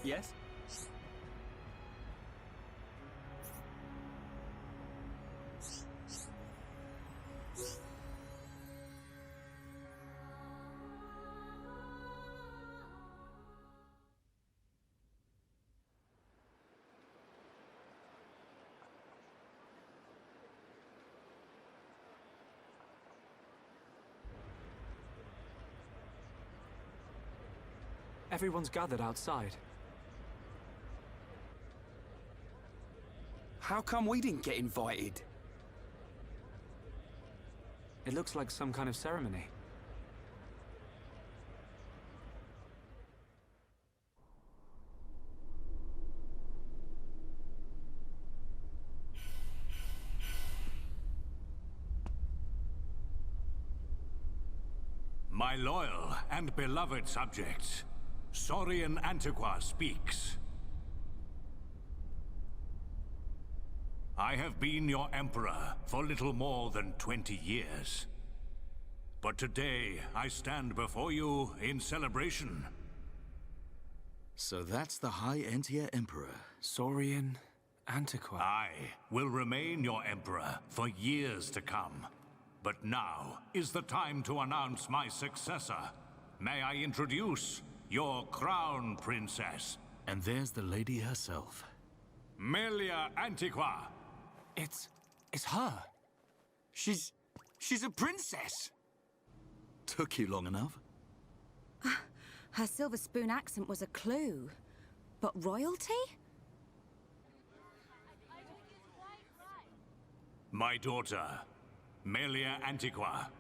Yes? Everyone's gathered outside. How come we didn't get invited? It looks like some kind of ceremony. My loyal and beloved subjects, Saurian Antiqua speaks. I have been your emperor for little more than 20 years. But today, I stand before you in celebration. So that's the High Entia Emperor. Saurian Antiqua. I will remain your emperor for years to come. But now is the time to announce my successor. May I introduce your crown princess? And there's the lady herself. Melia Antiqua. It's her. She's a princess. Took you long enough? Her silver spoon accent was a clue. But royalty? My daughter, Melia Antiqua,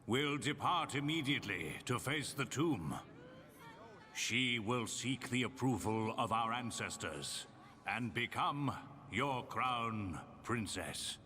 will depart immediately to face the tomb. She will seek the approval of our ancestors and become your crown princess.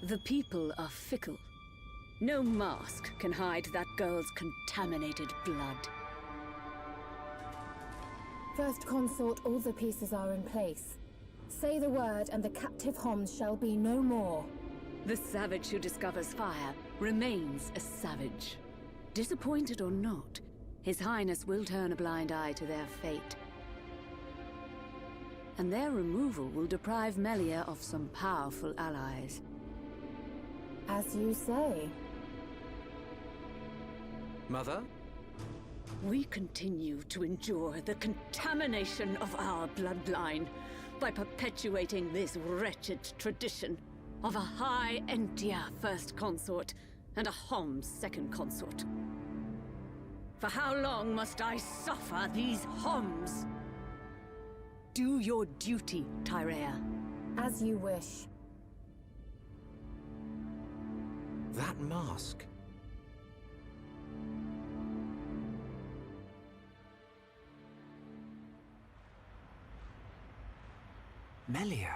The people are fickle. No mask can hide that girl's contaminated blood. First Consort, all the pieces are in place. Say the word and the captive Homs shall be no more. The savage who discovers fire remains a savage. Disappointed or not, His Highness will turn a blind eye to their fate. And their removal will deprive Melia of some powerful allies. As you say. Mother? We continue to endure the contamination of our bloodline by perpetuating this wretched tradition of a High Entia First Consort and a Homs Second Consort. For how long must I suffer these Homs? Do your duty, Tyrea. As you wish. That mask. Melia.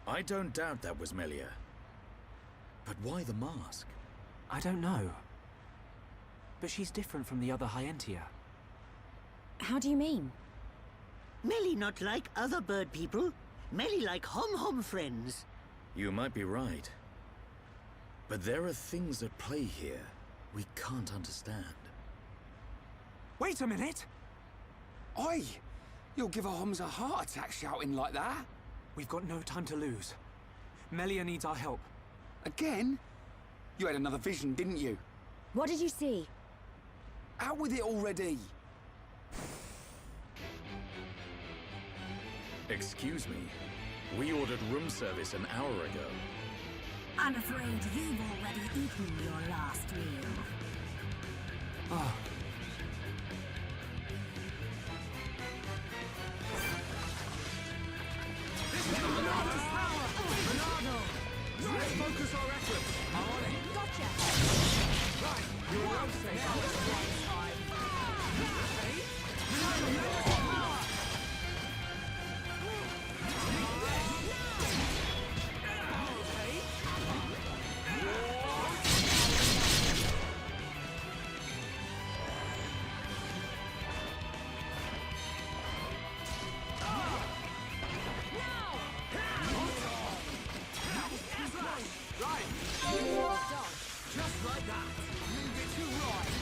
I don't doubt that was Melia. But why the mask? I don't know. But she's different from the other Hyentia. How do you mean? Melly not like other bird people. Melly like hom-hom friends. You might be right. But there are things at play here we can't understand. Wait a minute! Oi! You'll give a Homs a heart attack shouting like that. We've got no time to lose. Melia needs our help. Again? You had another vision, didn't you? What did you see? Out with it already! Excuse me. We ordered room service an hour ago. I'm afraid you've already eaten your last meal. Let's focus our efforts. I'm on it. Gotcha! Right, you're well safe. Now it's right time. Okay. Power. Just like that. Move it to right.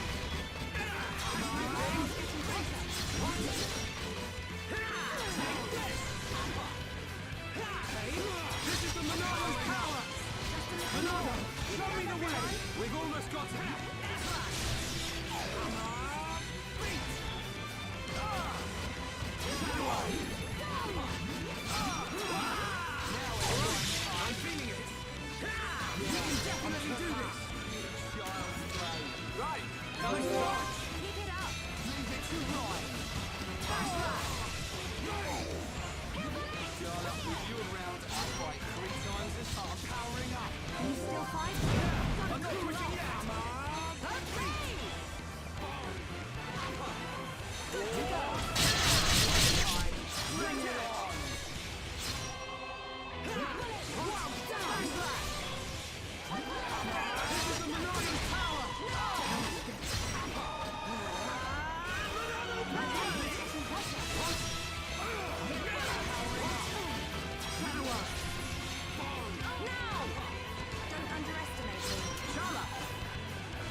This is the Monardo's power. Monardo, show me the way. We've almost got him. I'm feeling it. You can definitely do this. Right, nice watch. Keep it up! Move it to right. Charlotte, with you around, I fight 3 times as hard. I'm powering up. Can you still fight? I'm not quitting yet. Good to go! Bring it on. This is the Monardo's power. Don't underestimate me. Charlotte,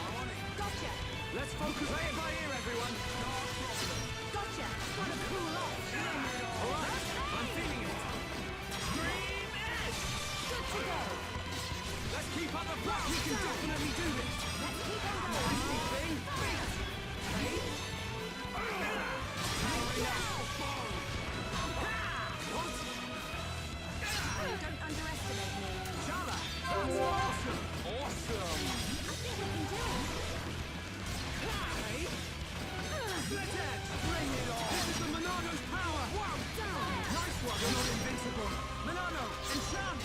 I'm on it. Gotcha! Let's focus. Play it by ear, everyone. Gotcha! Gotta cool off! All right, I'm feeling it. Dream Edge. Good to go! Let's keep up the fight. We can definitely do this. Let's keep on going! Thing. Don't underestimate me. Charlotte, that's awesome. Awesome. I think we can do it. Split edge. Bring it on. This is the Monardo's power. Wow. Nice one. You're not invincible. Monardo, enchant.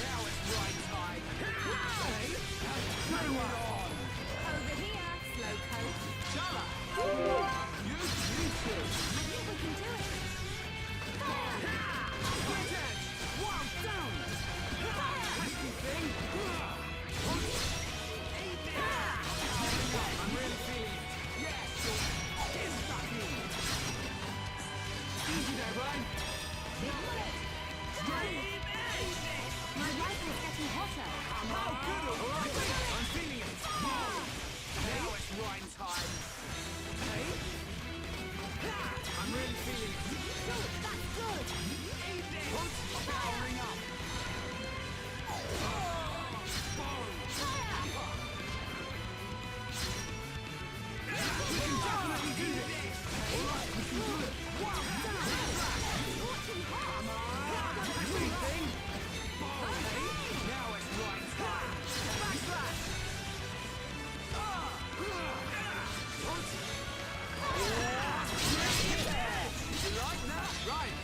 Now it's right time. Bring it on. Over here, Slowcoat. Chala! You too. I think we can do it. Split edge. Wow, down. Pesky thing. I'm really feeling it. Yes. Get stuck in. Easy there, Brian. Dream edge. My rifle's getting hotter. How good all right. I'm feeling it. Now it's Rhine time. Hey? I'm really feeling it. Good, that's good. I'm powering up. We can definitely do this. All right, we can do it. Wow. Everything. Now it's Rhine time. Backslash. You like that? Right.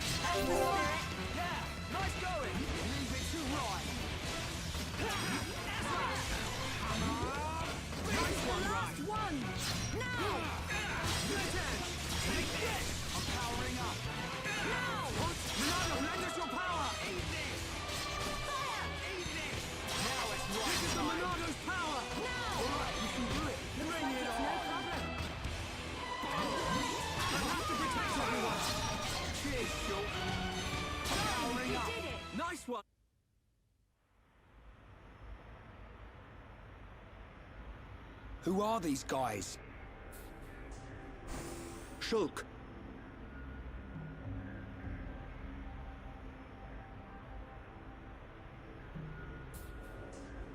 Yeah, nice going. Leave it to Ryan. Nice one, Ryan. One! Now! Split edge. Take this. I'm powering up. Now. Monardo, lend us your power. Eat this. Now it's Ryan. This is the Monardo's power. All right, you can do it. Bring it on. No problem. I have to protect everyone. Cheers, Shulk. I'm powering up. did it. Nice one. Who are these guys? Shulk.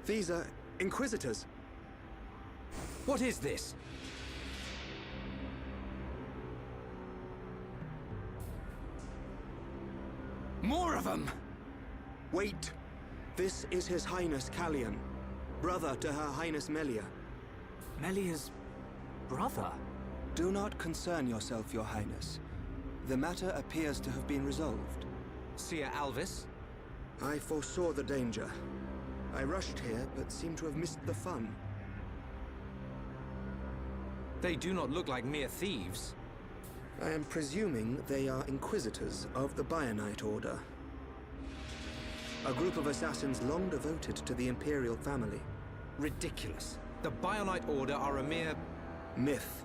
These are Inquisitors. What is this? More of them! Wait! This is His Highness Callian, brother to Her Highness Melia. Melia's brother? Do not concern yourself, Your Highness. The matter appears to have been resolved. Seer Alvis? I foresaw the danger. I rushed here, but seem to have missed the fun. They do not look like mere thieves. I am presuming they are Inquisitors of the Bionite Order. A group of assassins long devoted to the Imperial family. Ridiculous. The Bionite Order are a mere... myth.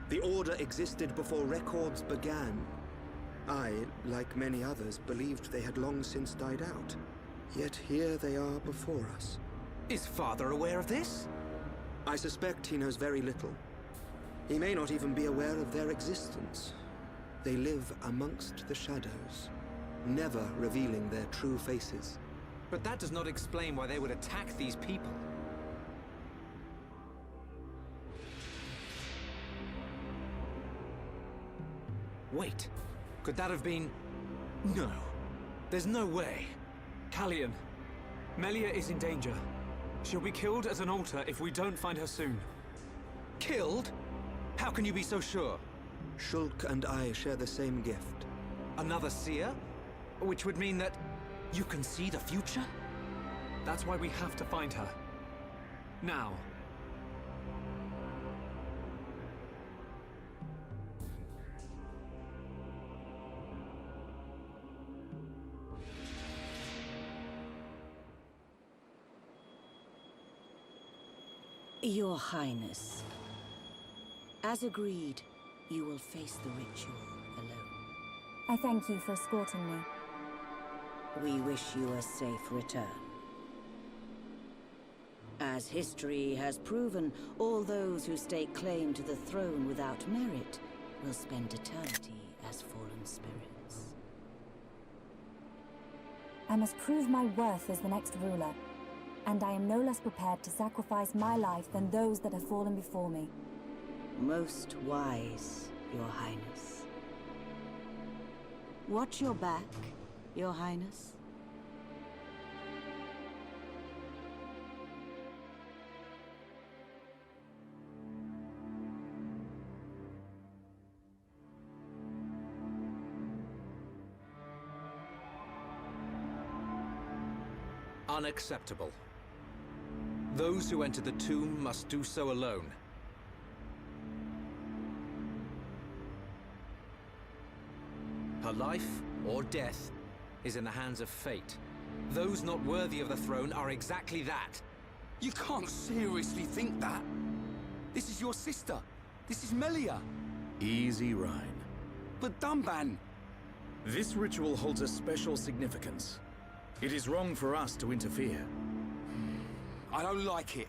The Order existed before records began. I, like many others, believed they had long since died out. Yet here they are before us. Is Father aware of this? I suspect he knows very little. He may not even be aware of their existence. They live amongst the shadows, never revealing their true faces. But that does not explain why they would attack these people. Wait, could that have been... No, there's no way. Callian, Melia is in danger. She'll be killed at an altar if we don't find her soon. Killed? How can you be so sure? Shulk and I share the same gift. Another seer? Which would mean that you can see the future? That's why we have to find her. Now. Your Highness, as agreed, you will face the ritual alone. I thank you for escorting me. We wish you a safe return. As history has proven, all those who stake claim to the throne without merit will spend eternity as fallen spirits. I must prove my worth as the next ruler, and I am no less prepared to sacrifice my life than those that have fallen before me. Most wise, Your Highness. Watch your back, Your Highness. Unacceptable. Those who enter the tomb must do so alone. Her life, or death, is in the hands of fate. Those not worthy of the throne are exactly that. You can't seriously think that. This is your sister. This is Melia. Easy, Rhine. But Dunban... This ritual holds a special significance. It is wrong for us to interfere. I don't like it.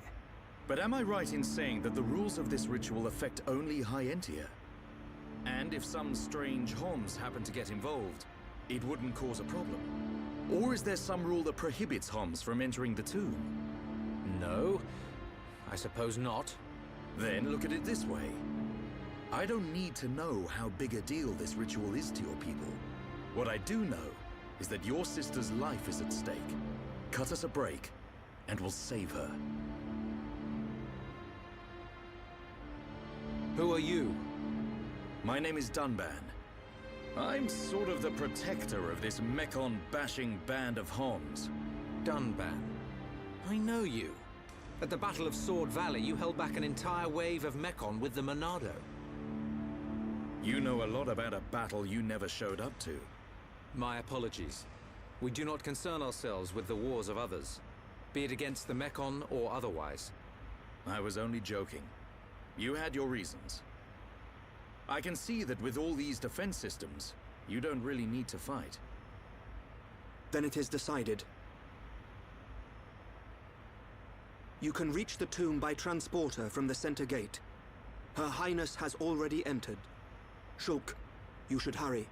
But am I right in saying that the rules of this ritual affect only High Entia? And if some strange Homs happen to get involved, it wouldn't cause a problem? Or is there some rule that prohibits Homs from entering the tomb? No, I suppose not. Then look at it this way. I don't need to know how big a deal this ritual is to your people. What I do know is that your sister's life is at stake. Cut us a break, and we'll save her. Who are you? My name is Dunban. I'm sort of the protector of this Mekon-bashing band of Homs. Dunban. I know you. At the Battle of Sword Valley, you held back an entire wave of Mekon with the Monado. You know a lot about a battle you never showed up to. My apologies. We do not concern ourselves with the wars of others, be it against the Mekon or otherwise. I was only joking. You had your reasons. I can see that with all these defense systems, you don't really need to fight. Then it is decided. You can reach the tomb by transporter from the center gate. Her Highness has already entered. Shulk, you should hurry.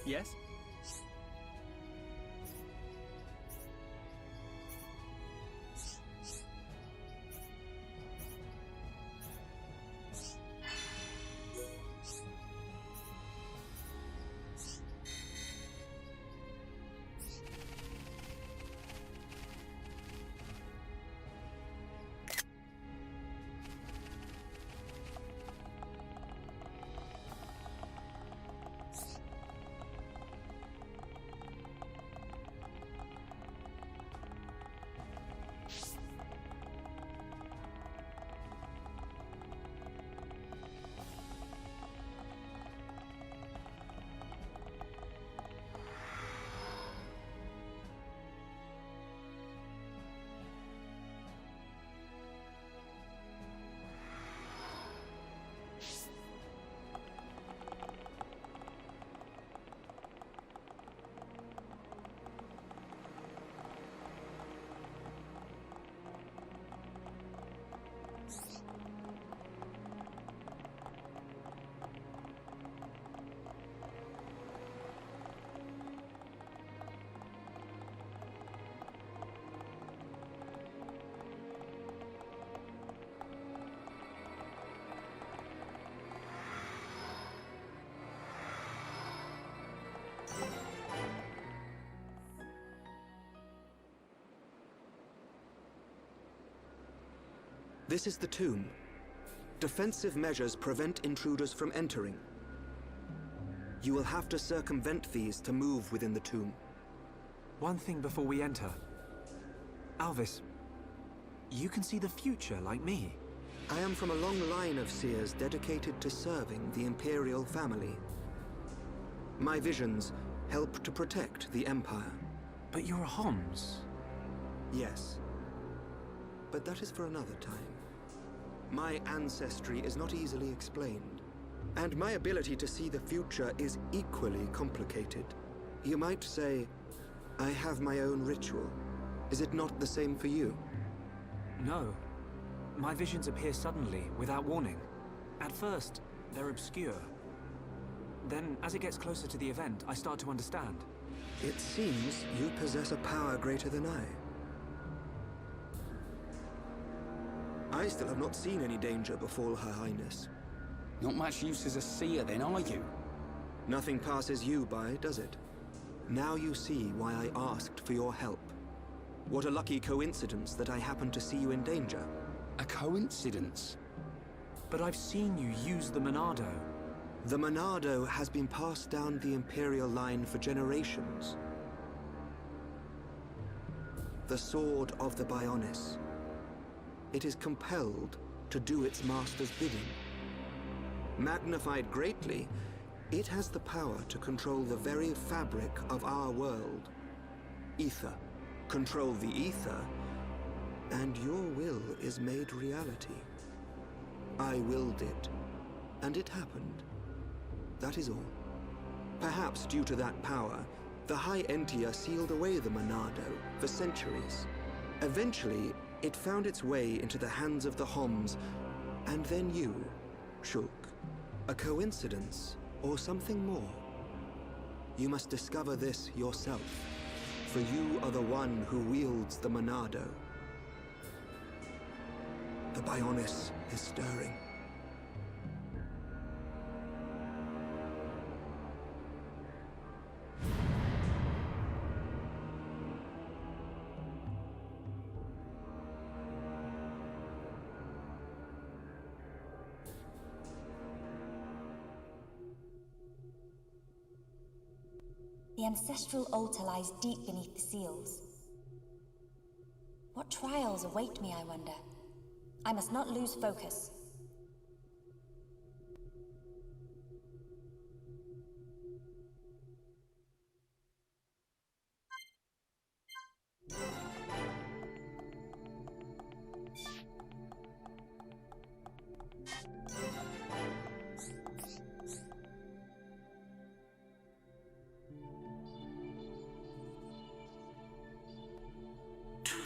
Yes? This is the tomb. Defensive measures prevent intruders from entering. You will have to circumvent these to move within the tomb. One thing before we enter. Alvis, you can see the future like me. I am from a long line of seers dedicated to serving the Imperial family. My visions help to protect the Empire. But you're a Homs. Yes. But that is for another time. My ancestry is not easily explained, and my ability to see the future is equally complicated. You might say, I have my own ritual. Is it not the same for you? No. My visions appear suddenly, without warning. At first, they're obscure. Then, as it gets closer to the event, I start to understand. It seems you possess a power greater than I. I still have not seen any danger befall Her Highness. Not much use as a seer then, are you? Nothing passes you by, does it? Now you see why I asked for your help. What a lucky coincidence that I happened to see you in danger. A coincidence? But I've seen you use the Monado. The Monado has been passed down the Imperial line for generations. The Sword of the Bionis. It is compelled to do its master's bidding. Magnified greatly, it has the power to control the very fabric of our world. Ether. Control the ether, and your will is made reality. I willed it, and it happened. That is all. Perhaps due to that power, the High Entia sealed away the Monado for centuries. Eventually, it found its way into the hands of the Homs, and then you, Shulk. A coincidence, or something more? You must discover this yourself, for you are the one who wields the Monado. The Bionis is stirring. The ancestral altar lies deep beneath the seals. What trials await me, I wonder? I must not lose focus.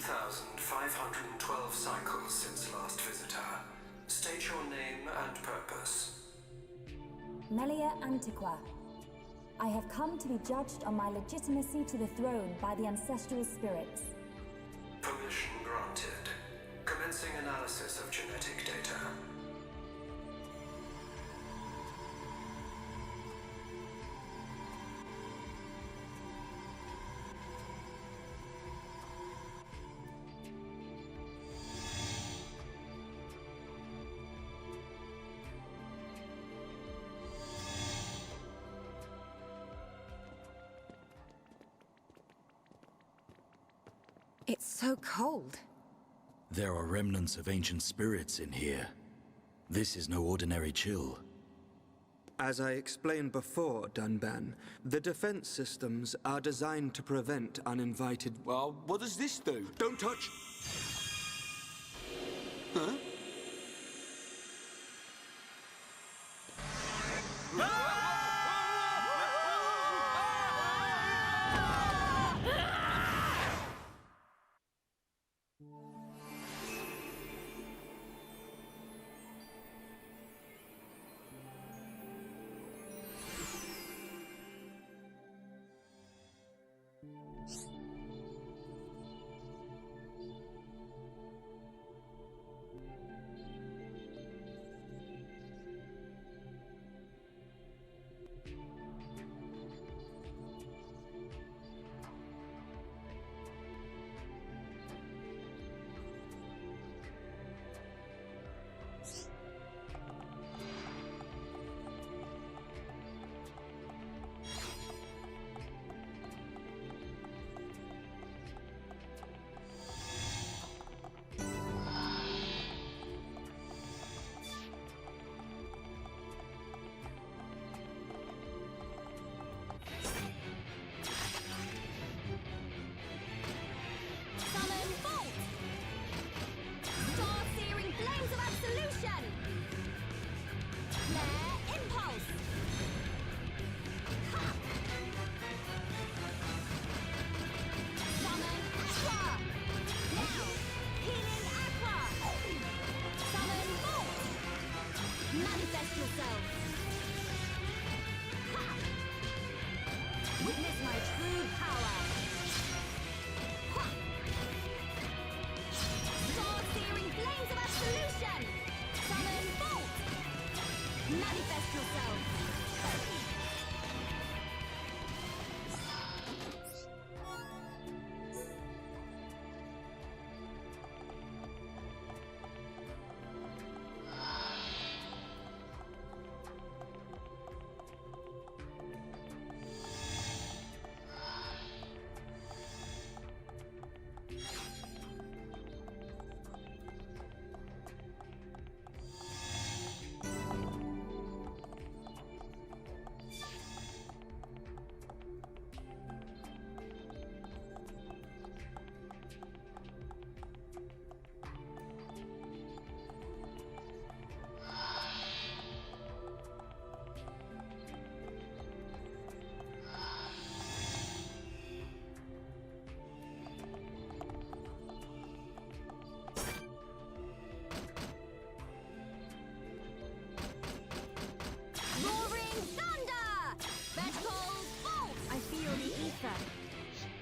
2,512 cycles since last visitor. State your name and purpose. Melia Antiqua. I have come to be judged on my legitimacy to the throne by the ancestral spirits. Permission granted. Commencing analysis of genetic data. It's so cold. There are remnants of ancient spirits in here. This is no ordinary chill. As I explained before, Dunban, the defense systems are designed to prevent uninvited... Well, what does this do? Don't touch! Huh?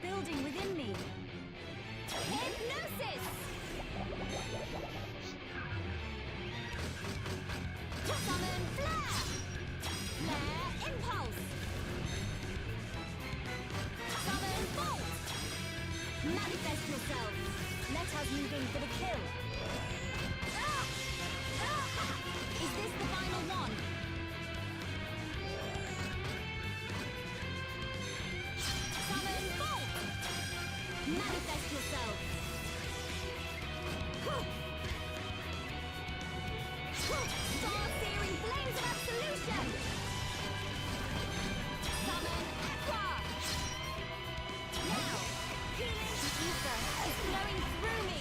Building within me. Hypnosis! Summon flare! Flare impulse! Summon bolt! Manifest yourself! Let us move in for the kill! Is this the final one? Manifest yourself! Star-searing flames of absolution! Summon Aqua! Now, healing ether is flowing through me!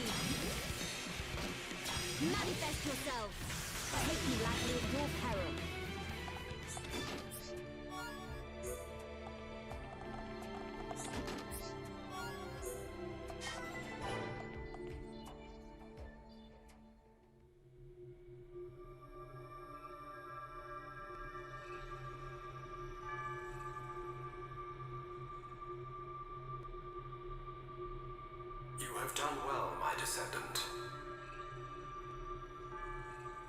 Manifest yourself! Take me lightly at your peril! have done well, my descendant.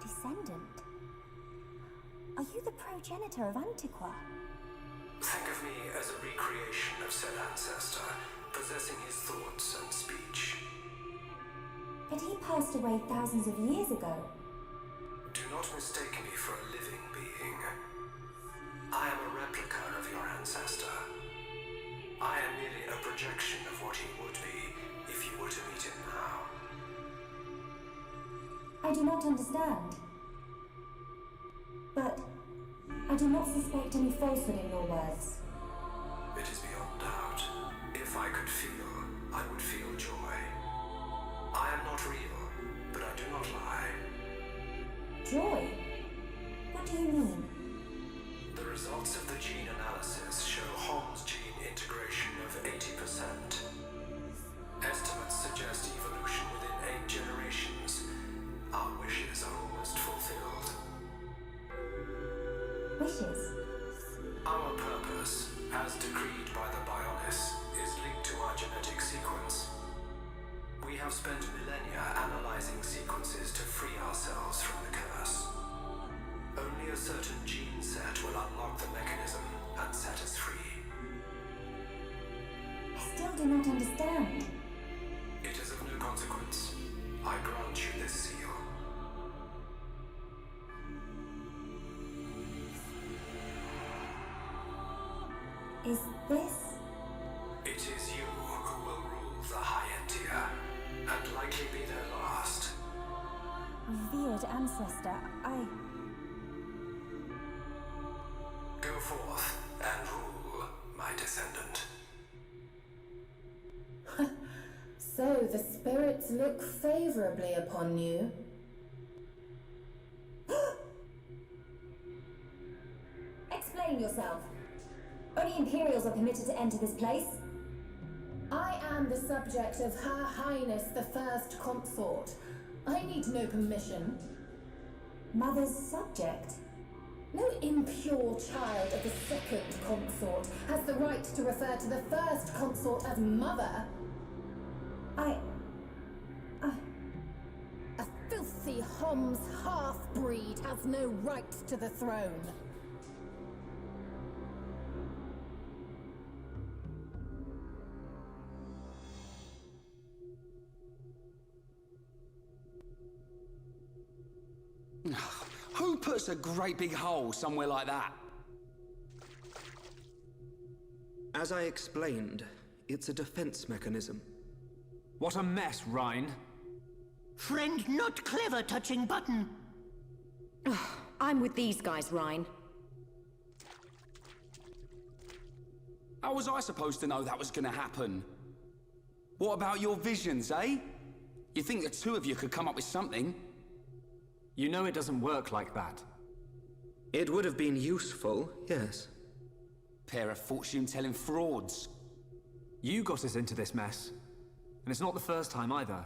Descendant? Are you the progenitor of Antiqua? Think of me as a recreation of said ancestor, possessing his thoughts and speech. But he passed away thousands of years ago. Do not mistake me for a living being. I am a replica of your ancestor. I am merely a projection of what he would be if you were to meet him now. I do not understand. But I do not suspect any falsehood in your words. It is beyond doubt. If I could feel, I would feel joy. I am not real, but I do not lie. Joy? What do you mean? The results of the gene analysis show Hom's gene integration of 80%. Estimates suggest evolution within 8 generations. Our wishes are almost fulfilled. Wishes? Our purpose, as decreed by the Bionis, is linked to our genetic sequence. We have spent millennia analyzing sequences to free ourselves from the curse. Only a certain gene set will unlock the mechanism and set us free. I still do not understand. It is of no consequence. I grant you this seal. Is this? It is you who will rule the High Entia, and likely be their last. Revered ancestor, Go forth and rule, my descendant. So the spirits look favorably upon you. Explain yourself. Only Imperials are permitted to enter this place. I am the subject of Her Highness the First Consort. I need no permission. Mother's subject? No impure child of the Second Consort has the right to refer to the First Consort as Mother. A filthy Hom's half-breed has no right to the throne. Who puts a great big hole somewhere like that? As I explained, it's a defense mechanism. What a mess, Rhine. Friend not clever touching button. I'm with these guys, Rhine. How was I supposed to know that was gonna happen? What about your visions, eh? You think the two of you could come up with something? You know it doesn't work like that. It would have been useful, yes. Pair of fortune-telling frauds. You got us into this mess. And it's not the first time either.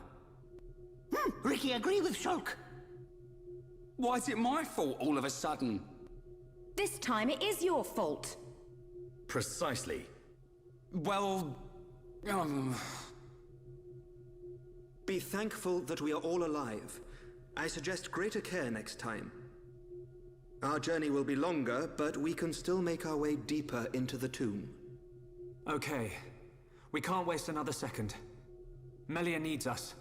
Ricky, agree with Shulk. Why is it my fault all of a sudden? This time it is your fault. Precisely. Well... Be thankful that we are all alive. I suggest greater care next time. Our journey will be longer, but we can still make our way deeper into the tomb. Okay. We can't waste another second. Melia needs us.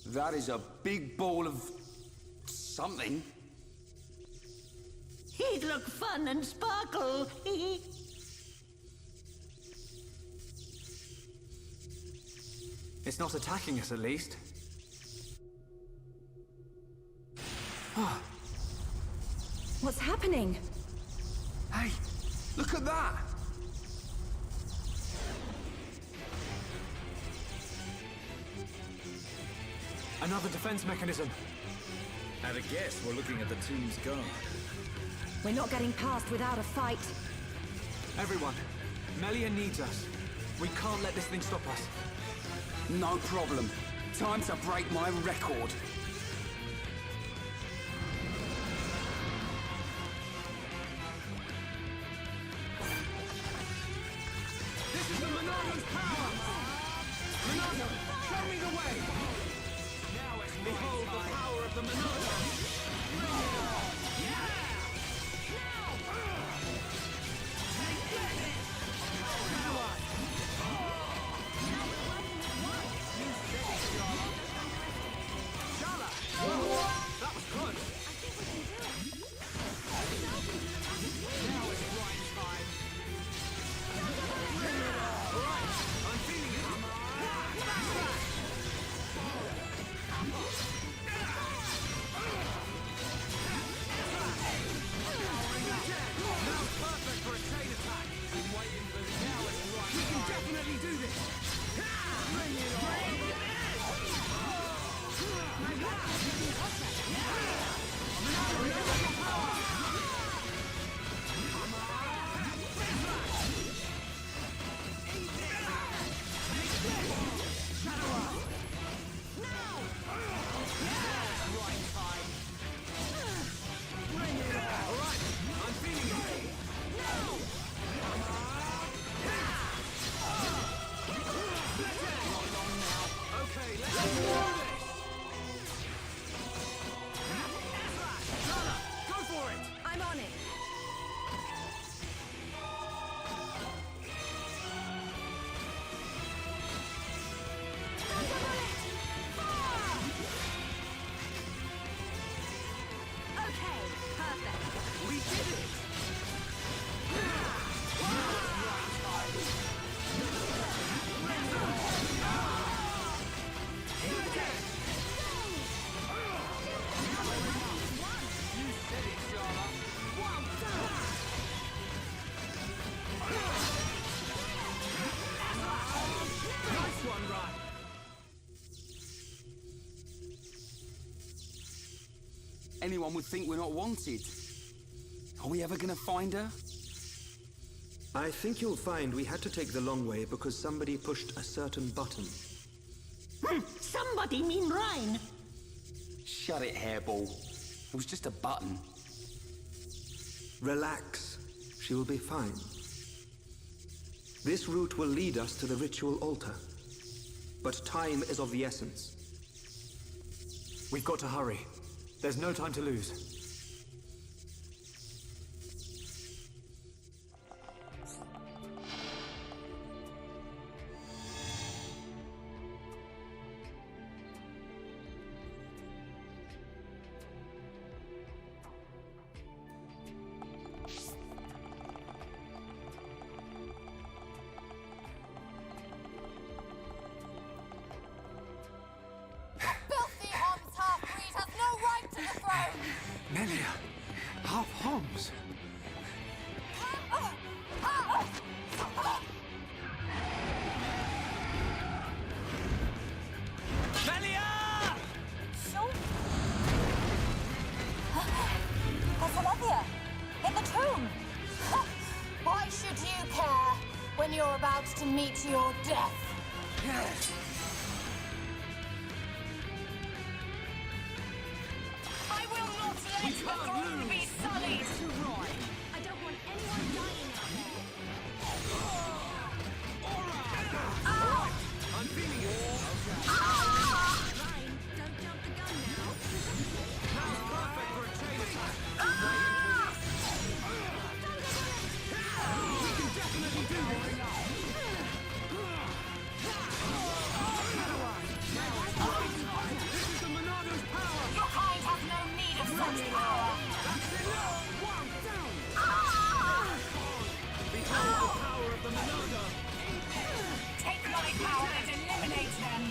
That is a big ball of... something. He'd look fun and sparkle. It's not attacking us, at least. What's happening? Hey, look at that! Another defense mechanism. At a guess, we're looking at the tomb's guard. We're not getting past without a fight. Everyone, Melia needs us. We can't let this thing stop us. No problem. Time to break my record. This is the Monado's power! Monado, show me the way! Now it's behold the power of the Monado! That was close. Now it's Ryan's time! Alright, I'm feeling it! Now's perfect for a chain attack! Been waiting for this. Now it's Ryan's time! We can definitely do this! Bring it on! I'm on it. Okay, perfect. We did it! Anyone would think we're not wanted. Are we ever gonna find her? I think you'll find we had to take the long way because somebody pushed a certain button. Somebody mean Ryan? Shut it, hairball. It was just a button. Relax. She will be fine. This route will lead us to the ritual altar. But time is of the essence. We've got to hurry. There's no time to lose. Melia, half Homs. Melia! So? That's Olivia, in the tomb. Why should you care when you're about to meet your death? Yes. I will not let the throne be sullied! I don't want anyone dying out there. Alright! I'm feeling it! Ryan, don't jump the gun now. Now's perfect for a chain attack! We can definitely do this! This is the Monado's power! Your kind have no need of such power! That's it! One down! Behold the power of the Monado! Take my power and eliminate them!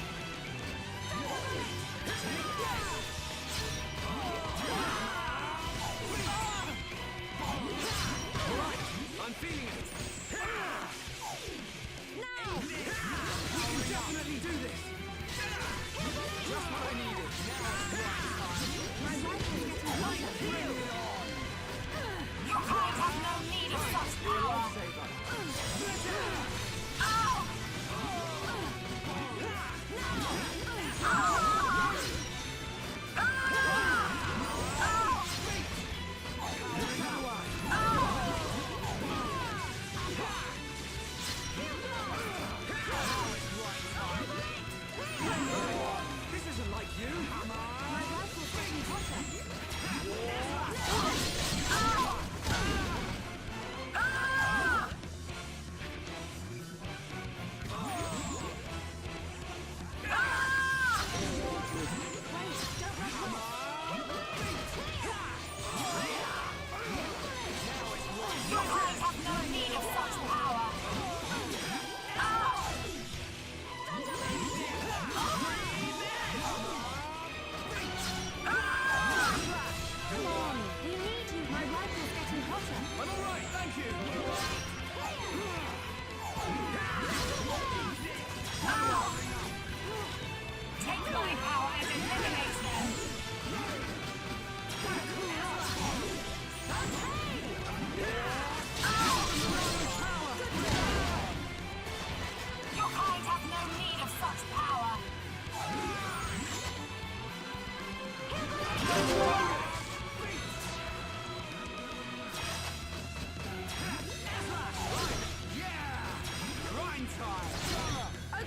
Alright, I'm feeling it! Now! We can definitely do this! Just what I needed! My rifle is getting lighter. Your kind have no need of such power!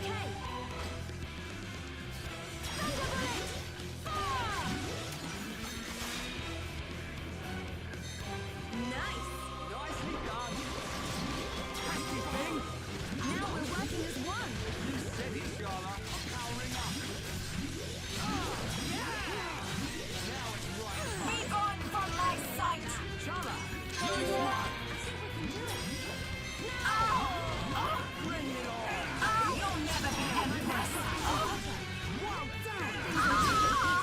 Okay. Thunderblade! Fire! Nice! Nicely done. Tasty thing. Now we're working as one. You said it, Sharla. I'm powering up. Now it's right. Be gone from my sight! Sharla, Bring it on! You'll never be empress! well done.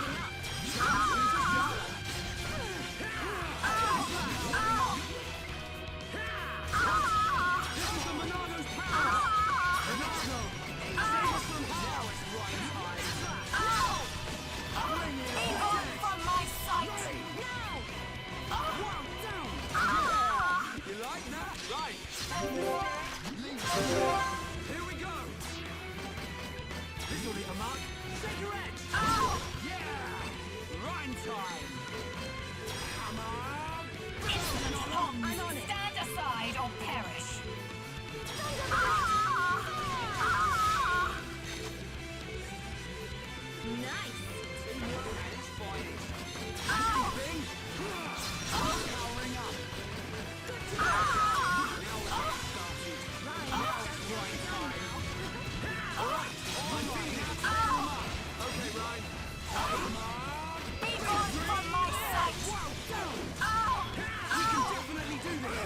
This is the Monado's power. Monado, save us from hell. Now it's right time. Bring it Be on. gone from my sight! Well done. You like that? Right. Here we go. This will leave a mark. Set your edge. Yeah. Rhyme time. Come on. Instant bombs! Stand aside or perish! Nice! In your hands, fighting. Thing. Powering up. Now we're getting started. Now it's right time. Alright, on feet. Okay, Ryan. Come on. Be gone from my sight! We can definitely do this.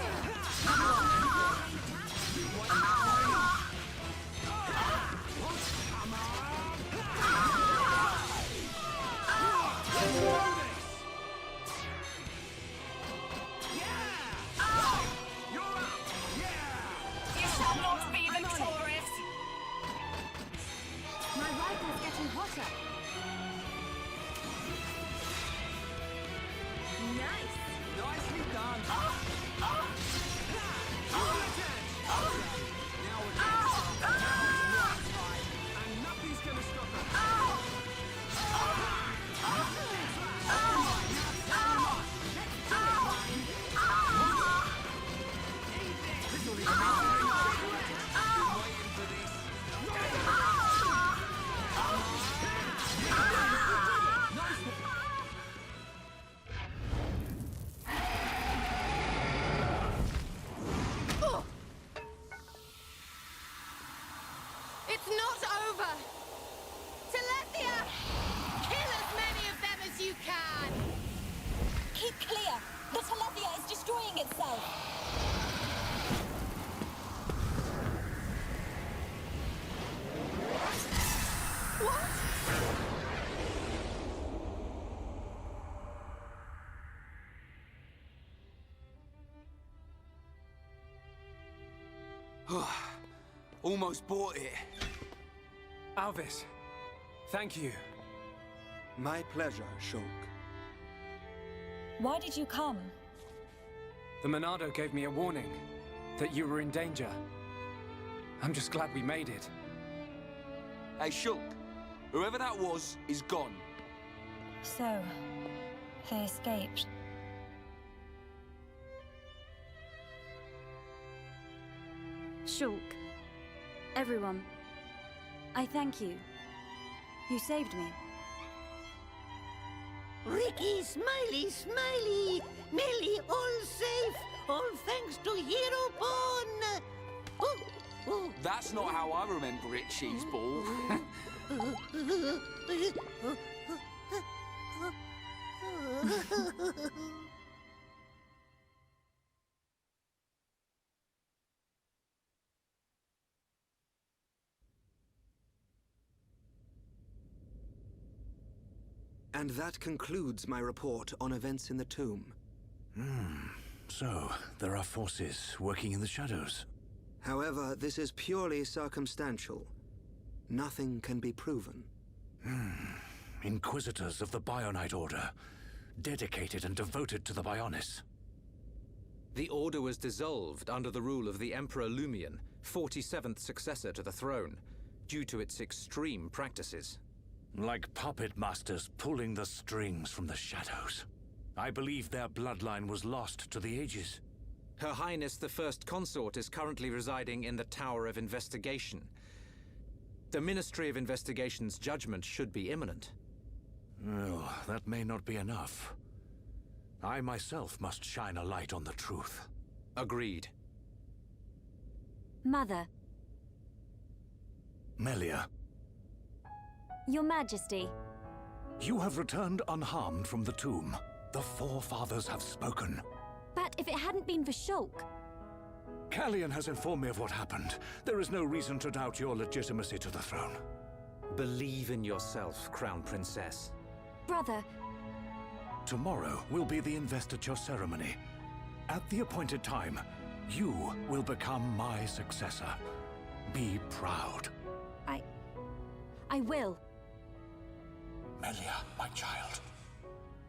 You shall not be victorious! My rifle's getting hotter. Nice! Nicely done. Now we're getting started. And nothing's gonna stop us. This'll leave a mark. Been waiting for this. It's not over! Telethia! Kill as many of them as you can! Keep clear! The Telethia is destroying itself! What? Almost bought it. Alvis, thank you. My pleasure, Shulk. Why did you come? The Monado gave me a warning that you were in danger. I'm just glad we made it. Hey, Shulk. Whoever that was is gone. So, they escaped. Shulk, everyone, I thank you. You saved me. Ricky, Smiley, Smiley! Millie, all safe! All thanks to Hero Pawn! Oh, oh. That's not how I remember it, Cheeseball. And that concludes my report on events in the tomb. So, there are forces working in the shadows. However, this is purely circumstantial. Nothing can be proven. Inquisitors of the Bionite Order, dedicated and devoted to the Bionis. The Order was dissolved under the rule of the Emperor Lumion, 47th successor to the throne, due to its extreme practices. Like puppet masters pulling the strings from the shadows. I believe their bloodline was lost to the ages. Her Highness the First Consort is currently residing in the Tower of Investigation. The Ministry of Investigation's judgment should be imminent. Well, that may not be enough. I myself must shine a light on the truth. Agreed. Mother. Melia, Your Majesty. you have returned unharmed from the tomb. The forefathers have spoken. But if it hadn't been for Shulk... Callian has informed me of what happened. There is no reason to doubt your legitimacy to the throne. Believe in yourself, Crown Princess. Brother... Tomorrow will be the investiture ceremony. At the appointed time, you will become my successor. Be proud. I will. Melia, my child,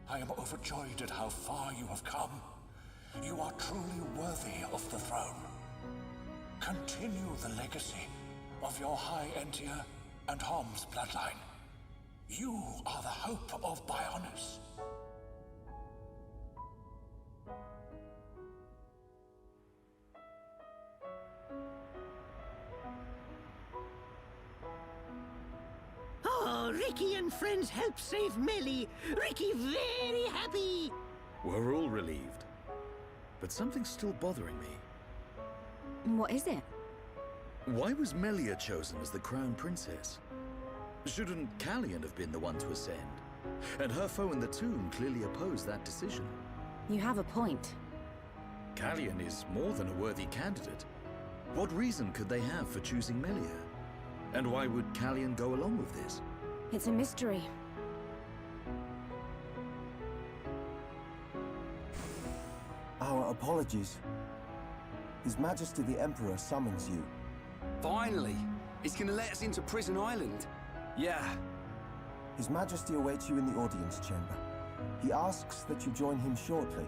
I am overjoyed at how far you have come. You are truly worthy of the throne. Continue the legacy of your High Entia and Hom's bloodline. You are the hope of Bionis. Oh, Ricky and friends helped save Melly. Ricky very happy. We're all relieved. But something's still bothering me. What is it? Why was Melia chosen as the Crown Princess? Shouldn't Callian have been the one to ascend? And her foe in the tomb clearly opposed that decision. You have a point. Callian is more than a worthy candidate. What reason could they have for choosing Melia? And why would Callian go along with this? It's a mystery. Our apologies. His Majesty the Emperor summons you. Finally! He's gonna let us into Prison Island. Yeah. His Majesty awaits you in the audience chamber. He asks that you join him shortly.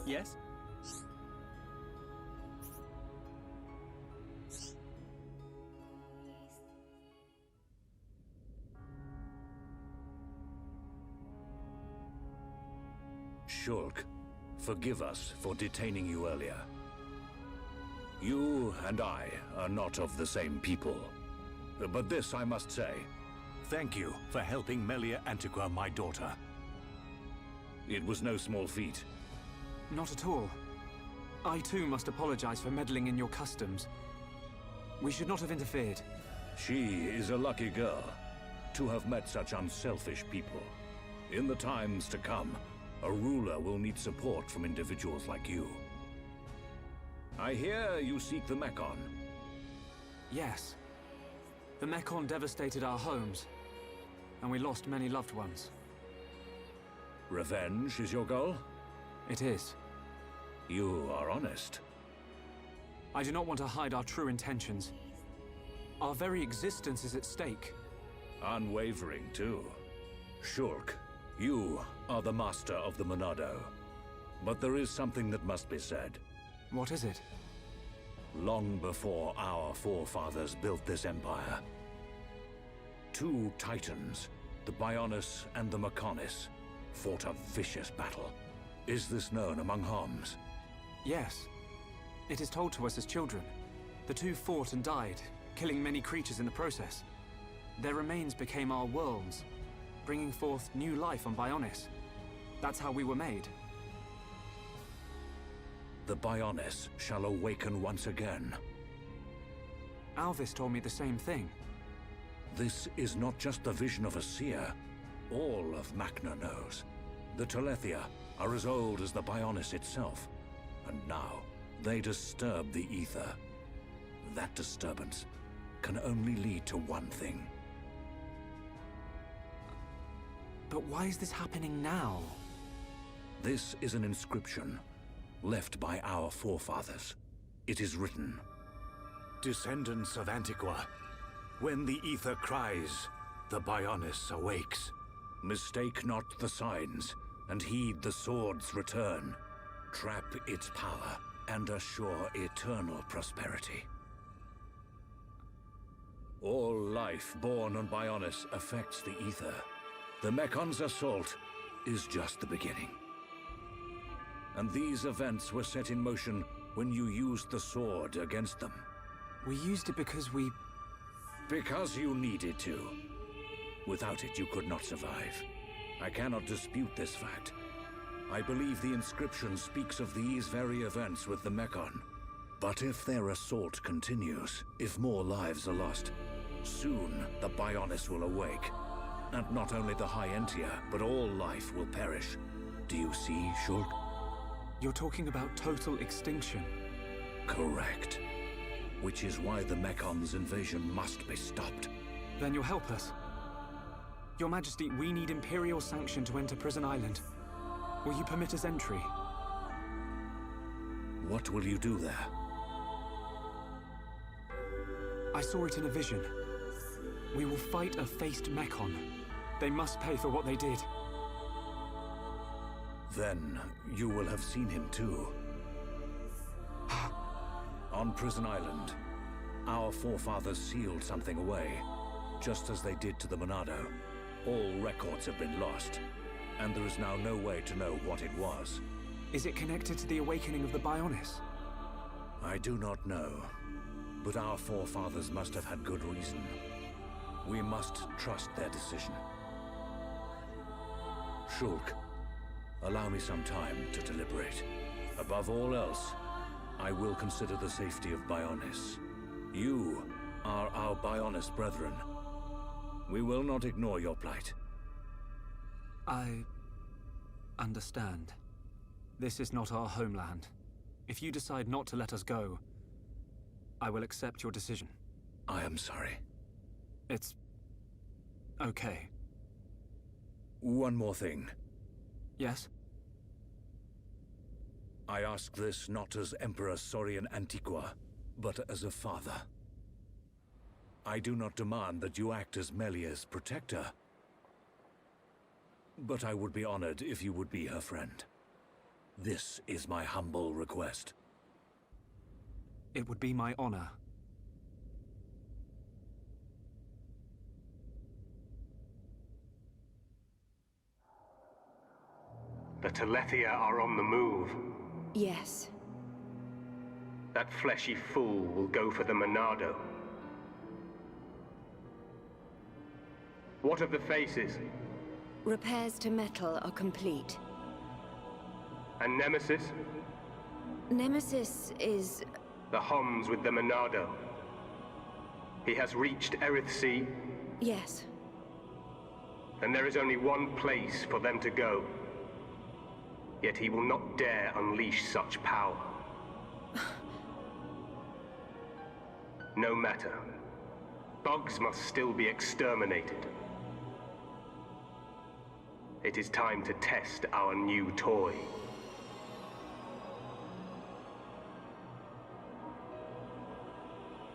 Yes? Shulk, forgive us for detaining you earlier. You and I are not of the same people. But this I must say. Thank you for helping Melia Antiqua, my daughter. It was no small feat. Not at all. I too must apologize for meddling in your customs. We should not have interfered. She is a lucky girl to have met such unselfish people. In the times to come, a ruler will need support from individuals like you. I hear you seek the Mekon. Yes. The Mekon devastated our homes, and we lost many loved ones. Revenge is your goal? It is. You are honest. I do not want to hide our true intentions. Our very existence is at stake. Unwavering, too. Shulk, you are the master of the Monado. But there is something that must be said. What is it? Long before our forefathers built this empire, two titans, the Bionis and the Mekonis, fought a vicious battle. Is this known among Homs? Yes. It is told to us as children. The two fought and died, killing many creatures in the process. Their remains became our worlds, bringing forth new life on Bionis. That's how we were made. the Bionis shall awaken once again. Alvis told me the same thing. This is not just the vision of a seer. All of Macna knows. The Telethia are as old as the Bionis itself. And now, they disturb the ether. That disturbance can only lead to one thing. But why is this happening now? This is an inscription left by our forefathers. It is written, "Descendants of Antiqua, when the ether cries, the Bionis awakes. Mistake not the signs, and heed the sword's return. Trap its power, and assure eternal prosperity." All life born on Bionis affects the ether. The Mekon's assault is just the beginning. And these events were set in motion when you used the sword against them. We used it because Because you needed to. Without it, you could not survive. I cannot dispute this fact. I believe the inscription speaks of these very events with the Mekon. But if their assault continues, if more lives are lost, soon the Bionis will awake. And not only the High Entia, but all life will perish. Do you see, Shulk? You're talking about total extinction. Correct. Which is why the Mekon's invasion must be stopped. Then you'll help us. Your Majesty, we need Imperial sanction to enter Prison Island. Will you permit us entry? What will you do there? I saw it in a vision. We will fight a faced Mekon. They must pay for what they did. Then you will have seen him too. On Prison Island, our forefathers sealed something away, just as they did to the Monado. All records have been lost, and there is now no way to know what it was. Is it connected to the awakening of the Bionis? I do not know, but our forefathers must have had good reason. We must trust their decision. Shulk, allow me some time to deliberate. Above all else, I will consider the safety of Bionis. You are our Bionis brethren. We will not ignore your plight. I understand. This is not our homeland. If you decide not to let us go, I will accept your decision. I am sorry. It's okay. One more thing. Yes? I ask this not as Emperor Saurian Antiqua, but as a father. I do not demand that you act as Melia's protector, but I would be honored if you would be her friend. This is my humble request. It would be my honor. The Telethia are on the move. Yes. That fleshy fool will go for the Monado. What of the faces? Repairs to metal are complete. And Nemesis? Nemesis is... The Homs with the Monado. He has reached Erith Sea? Yes. Then there is only one place for them to go. Yet he will not dare unleash such power. No matter. Bugs must still be exterminated. It is time to test our new toy.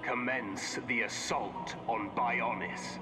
Commence the assault on Bionis.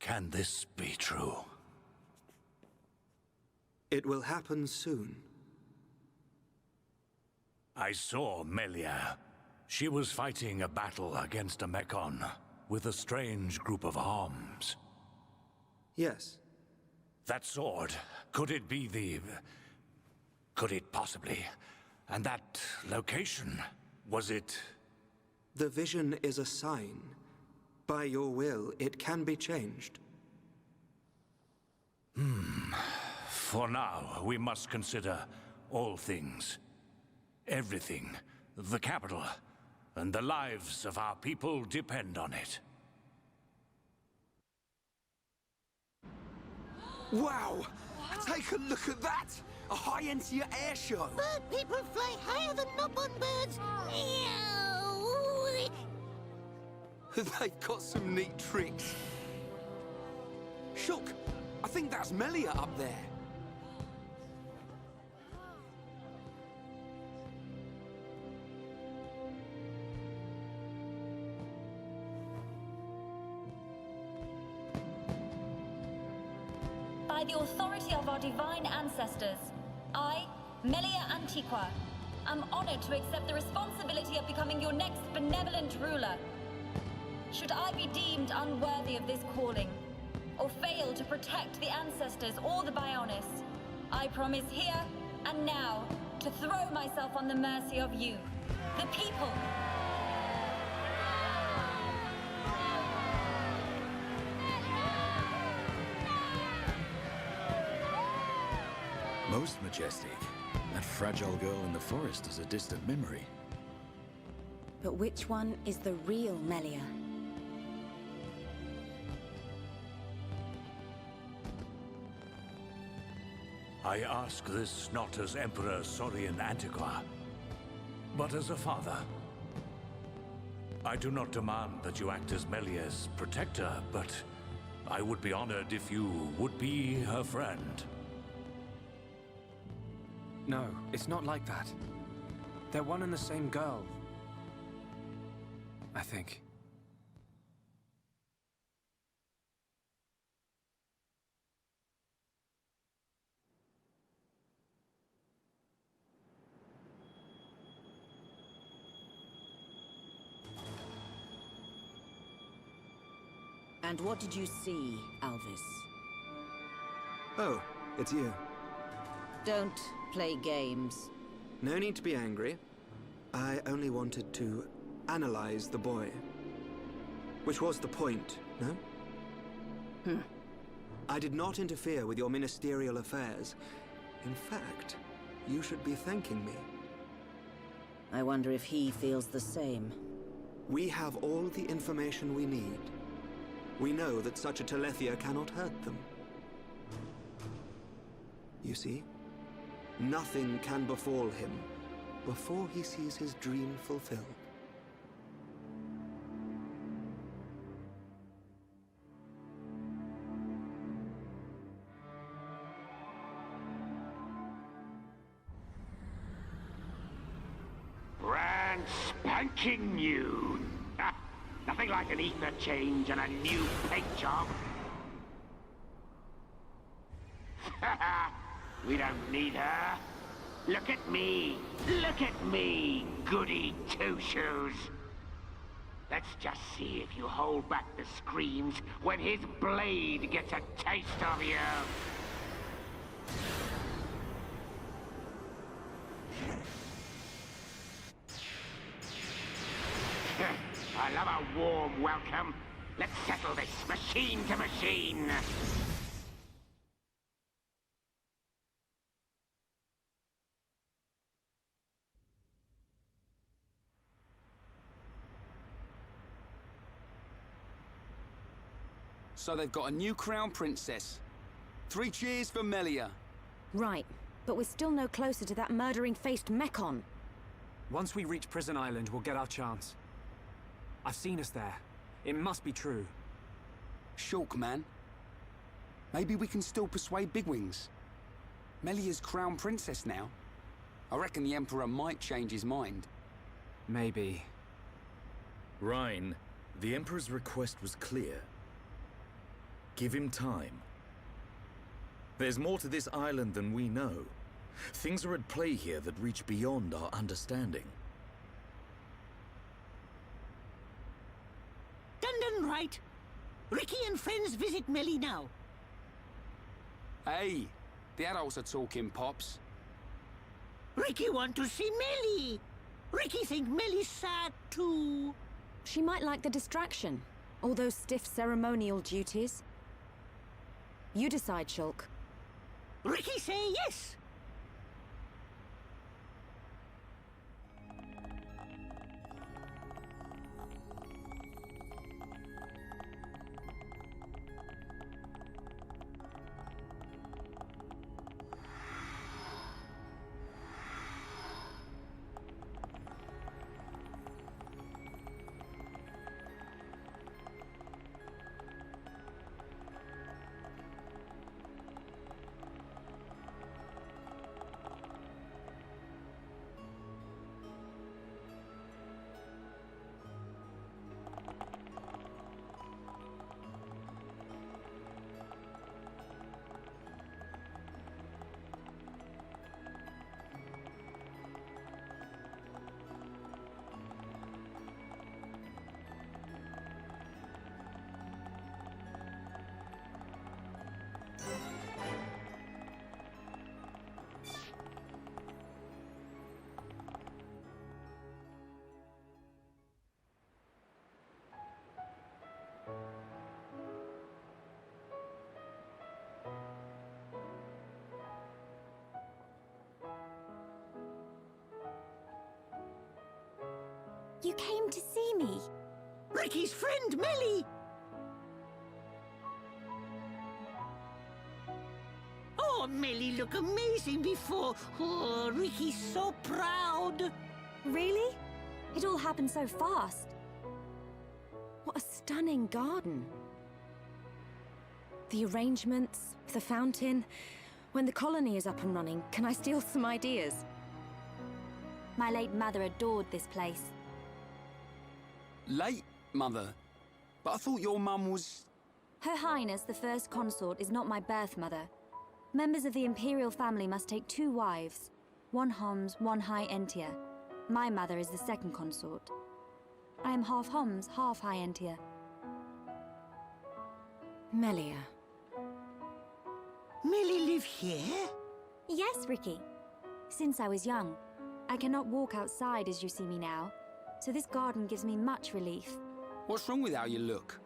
Can this be true? It will happen soon. I saw Melia. She was fighting a battle against a Mechon with a strange group of arms. Yes. That sword, could it be the... Could it possibly... And that location, was it... The vision is a sign. By your will, it can be changed. For now, we must consider all things. Everything. The capital. And the lives of our people depend on it. Wow! Take a look at that! A high-end-tier air show! Bird people fly higher than Nobon birds. They've got some neat tricks. Shulk, I think that's Melia up there. By the authority of our divine ancestors, I, Melia Antiqua, am honored to accept the responsibility of becoming your next benevolent ruler. Should I be deemed unworthy of this calling, or fail to protect the ancestors or the Bionis, I promise here and now to throw myself on the mercy of you, the people. Most majestic. That fragile girl in the forest is a distant memory. But which one is the real Melia? I ask this not as Emperor Saurian Antiqua, but as a father. I do not demand that you act as Melia's protector, but I would be honored if you would be her friend. No, it's not like that. They're one and the same girl. I think. And what did you see, Alvis? Oh, it's you. Don't play games. No need to be angry. I only wanted to analyze the boy. Which was the point, no? I did not interfere with your ministerial affairs. In fact, you should be thanking me. I wonder if he feels the same. We have all the information we need. We know that such a Telethia cannot hurt them. You see? Nothing can befall him before he sees his dream fulfilled. Brand spanking new. Nothing like an ether change and a new paint job. We don't need her. Look at me. Look at me, goody two-shoes. Let's just see if you hold back the screams when his blade gets a taste of you. I love a warm welcome. Let's settle this machine to machine. So they've got a new crown princess. 3 cheers for Melia. Right, but we're still no closer to that murdering-faced Mechon. Once we reach Prison Island, we'll get our chance. I've seen us there. It must be true. Shulk, man. Maybe we can still persuade Bigwings. Melia's crown princess now. I reckon the Emperor might change his mind. Maybe. Rhine, the Emperor's request was clear. Give him time. There's more to this island than we know. Things are at play here that reach beyond our understanding. Done right. Ricky and friends visit Melly now. Hey, the adults are talking, Pops. Ricky want to see Melly. Ricky think Melly's sad too. She might like the distraction. All those stiff ceremonial duties. You decide, Shulk. Ricky say yes. You came to see me? Ricky's friend, Melly! Oh, Melly look amazing before. Oh, Ricky's so proud. Really? It all happened so fast. What a stunning garden. The arrangements, the fountain. When the colony is up and running, can I steal some ideas? My late mother adored this place. Late, Mother? But I thought your mum was... Her Highness, the First Consort, is not my birth mother. Members of the Imperial family must take 2 wives. 1 Homs, 1 High Entia. My mother is the second consort. I am half Homs, half High Entia. Melia. Melly live here? Yes, Ricky. Since I was young. I cannot walk outside as you see me now, so this garden gives me much relief. What's wrong with how you look?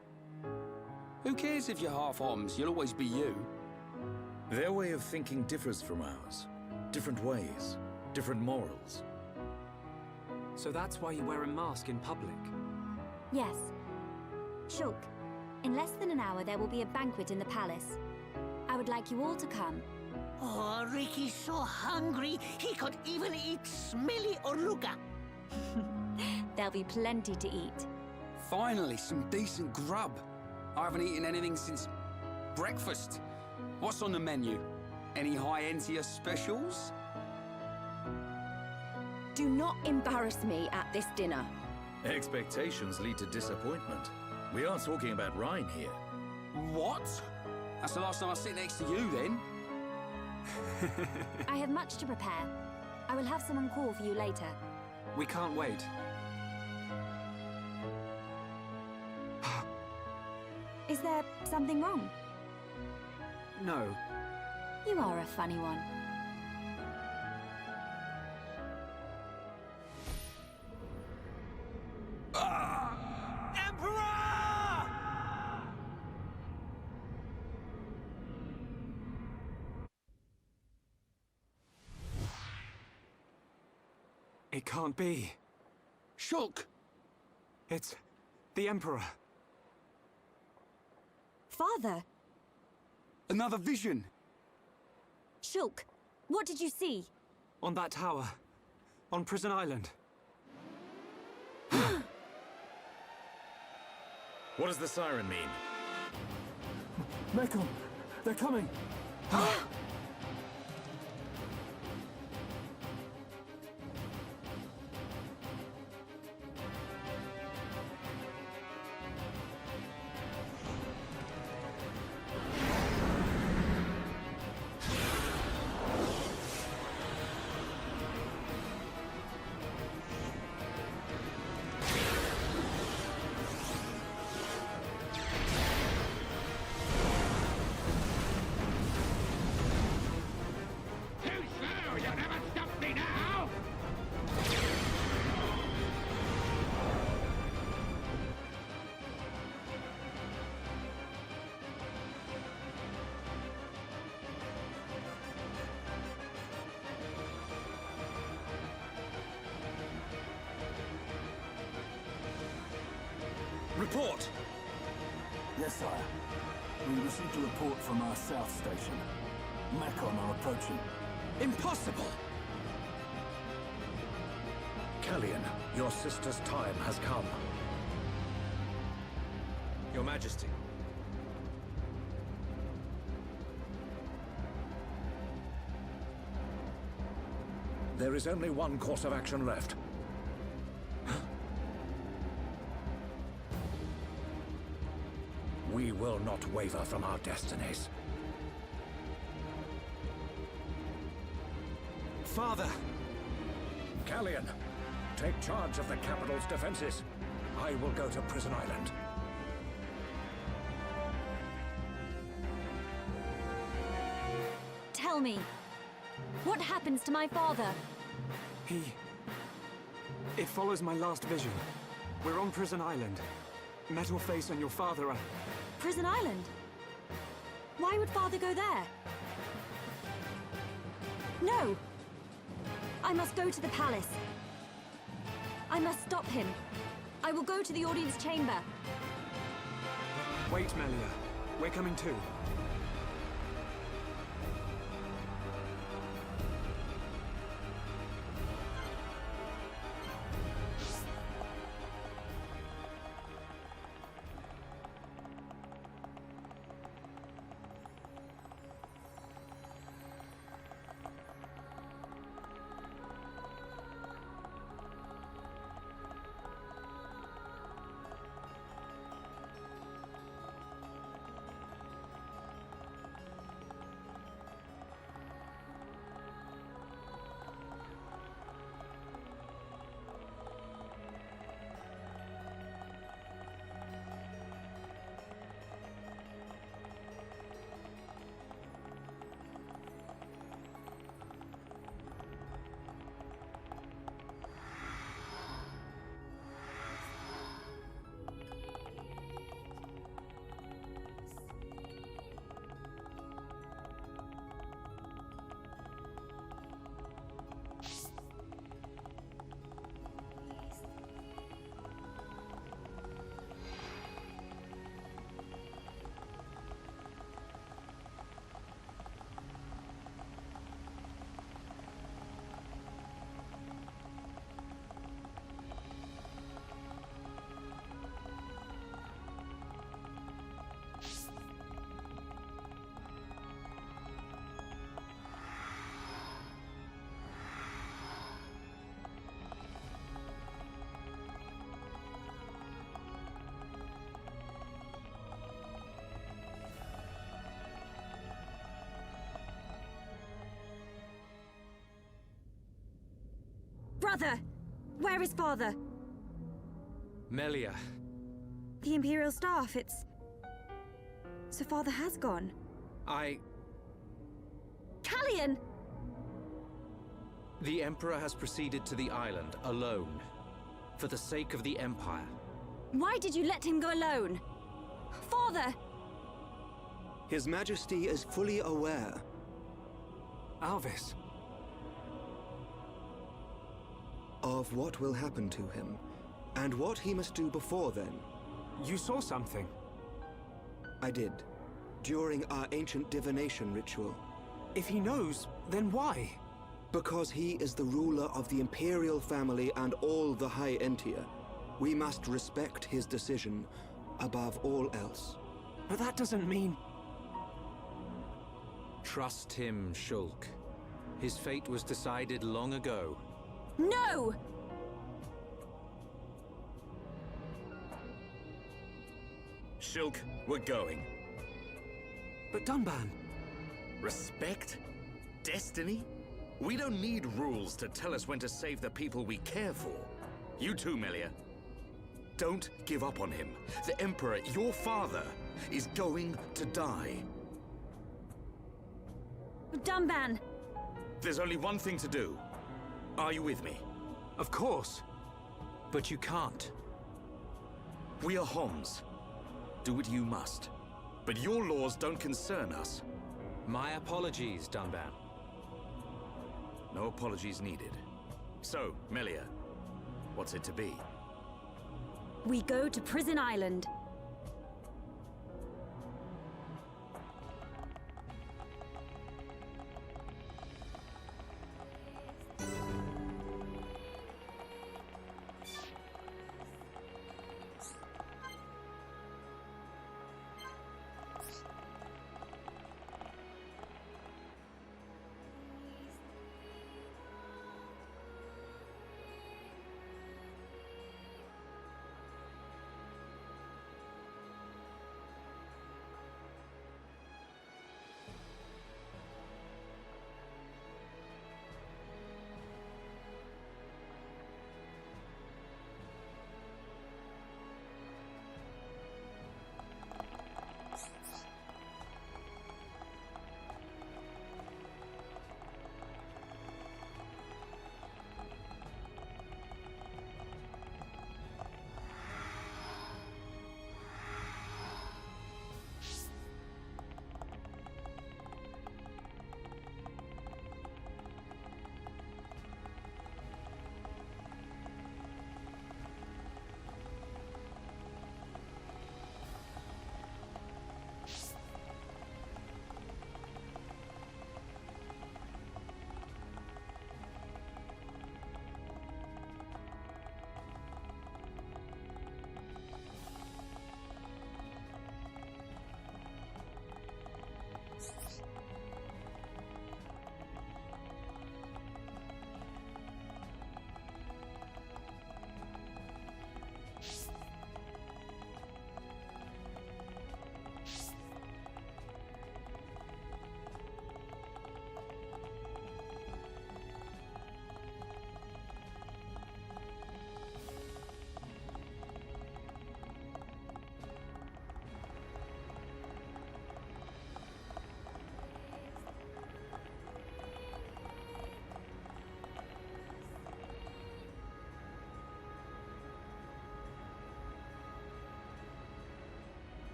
Who cares if you're half Homs? You'll always be you. Their way of thinking differs from ours. Different ways, different morals. So that's why you wear a mask in public? Yes. Shulk, in less than an hour there will be a banquet in the palace. I would like you all to come. Oh, Ricky's so hungry, he could even eat smelly oruga. There'll be plenty to eat. Finally, some decent grub. I haven't eaten anything since breakfast. What's on the menu? Any High Entia specials? Do not embarrass me at this dinner. Expectations lead to disappointment. We are talking about Rhine here. What? That's the last time I sit next to you, then. I have much to prepare. I will have someone call for you later. We can't wait. Is there something wrong? No. You are a funny one. It can't be. Shulk! It's the Emperor. Father! Another vision! Shulk, what did you see? On that tower. On Prison Island. What does the siren mean? Mekon, they're coming! Report! Yes, sire. We received a report from our south station. Mekon are approaching. Impossible! Kellion, your sister's time has come. Your Majesty. There is only one course of action left. We will not waver from our destinies. Father! Kellion, take charge of the capital's defenses. I will go to Prison Island. Tell me, what happens to my father? It follows my last vision. We're on Prison Island. Metal Face and your father are... Prison Island? Why would father go there? No! I must go to the palace. I must stop him. I will go to the audience chamber. Wait, Melia. We're coming too. Brother! Where is father? Melia. The Imperial staff, it's... So father has gone. Kellion! The Emperor has proceeded to the island alone, for the sake of the Empire. Why did you let him go alone? Father! His Majesty is fully aware. Alvis. Of what will happen to him, and what he must do before then. You saw something? I did, during our ancient divination ritual. If he knows, then why? Because he is the ruler of the Imperial family and all the High Entia. We must respect his decision above all else. But that doesn't mean... Trust him, Shulk. His fate was decided long ago. No! Shulk, we're going. But Dunban... Respect? Destiny? We don't need rules to tell us when to save the people we care for. You too, Melia. Don't give up on him. The Emperor, your father, is going to die. Dunban! There's only one thing to do. Are you with me? Of course. But you can't. We are Homs. Do what you must. But your laws don't concern us. My apologies, Dunban. No apologies needed. So, Melia, what's it to be? We go to Prison Island.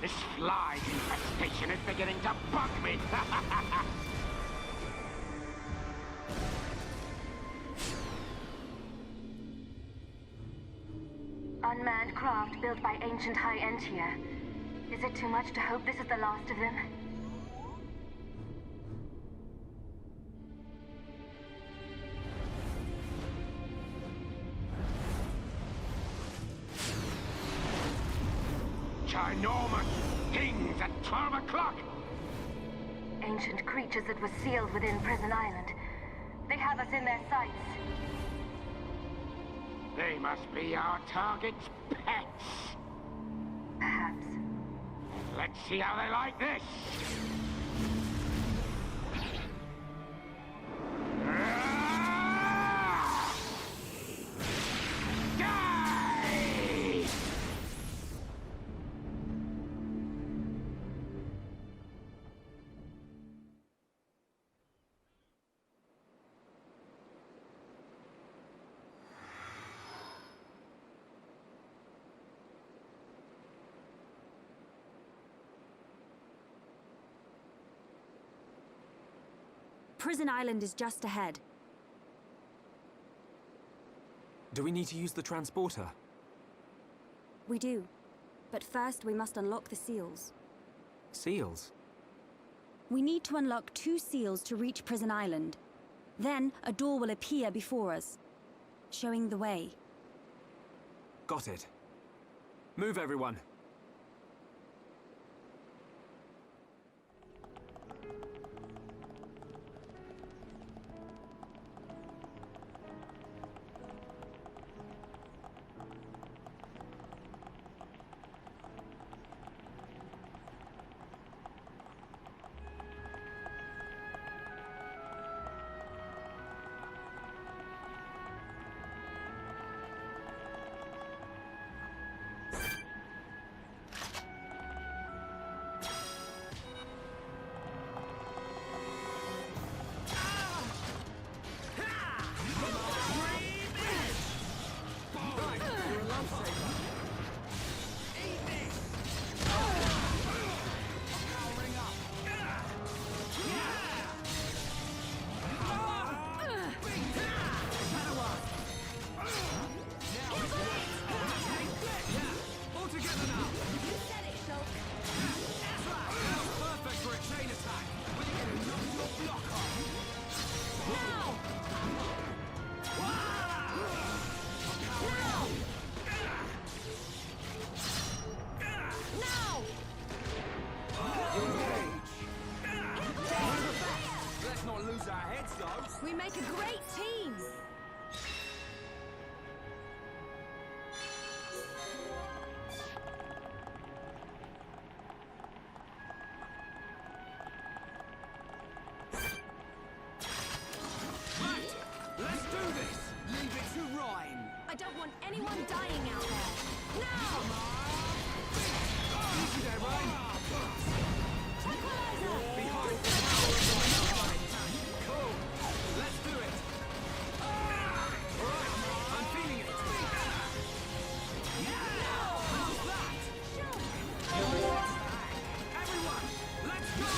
This fly infestation is beginning to bug me. Unmanned craft built by ancient High Entia. Is it too much to hope this is the last of them? Ginormous things at 12 o'clock! Ancient creatures that were sealed within Prison Island. They have us in their sights. They must be our target's pets. Perhaps. Let's see how they like this. Prison Island is just ahead. Do we need to use the transporter? We do. But first, we must unlock the seals. Seals? We need to unlock 2 seals to reach Prison Island. Then, a door will appear before us, showing the way. Got it. Move, everyone. our heads, though. We make a great team! Let's do this! Leave it to Ryan! I don't want anyone dying out there! Now! Easy there, Ryan! Tranquilizer! Behind the power of Ryan! Cool! Let's do it! Alright, I'm feeling it! How's that? Everyone, let's go!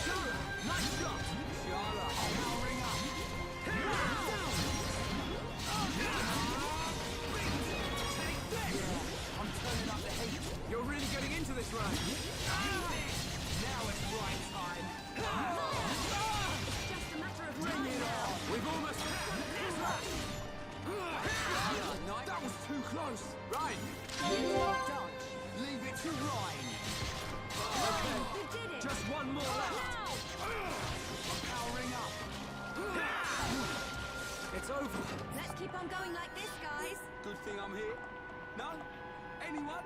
Shara, nice shot! Shara, powering up! I'm turning up the heat. You're really getting into this, Ryan. Now it's right time. It's just a matter of Bring time it now. on. We've almost That was too close. Ryan. Dodge. Leave it to Ryan. Okay. You did it! Just one more left. I'm powering up. It's over. Let's keep on going like this, guys! Good thing I'm here. No? Anyone?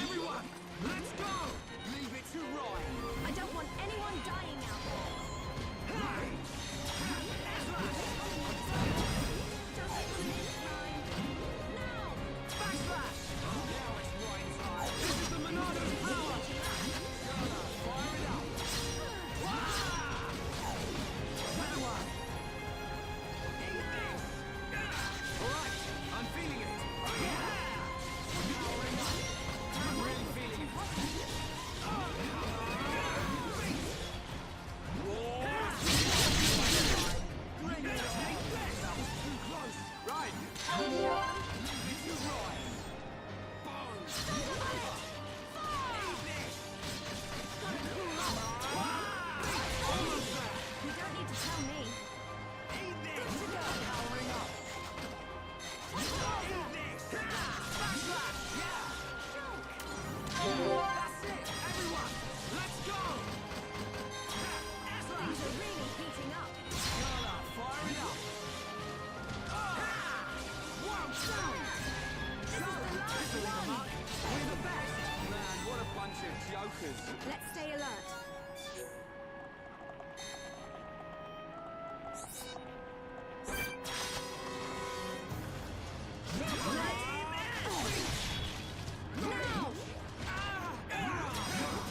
Everyone, let's go! Leave it to Ryan. I don't want anyone dying out there! Backslash! Now it's Ryan's time. This is the Monado's power! Shana, fire it up! Everyone! Alright, I'm feeling it! Powering up! I'm really feeling it! Bring it on! That was too close! Right! Leave it to Ryan! You don't need to tell me. Powering up! That's it! Everyone! Let's go! Things are really heating up. Yana, fire it up! This will leave a mark. We're the best! Man, what a bunch of jokers! Let's stay alert.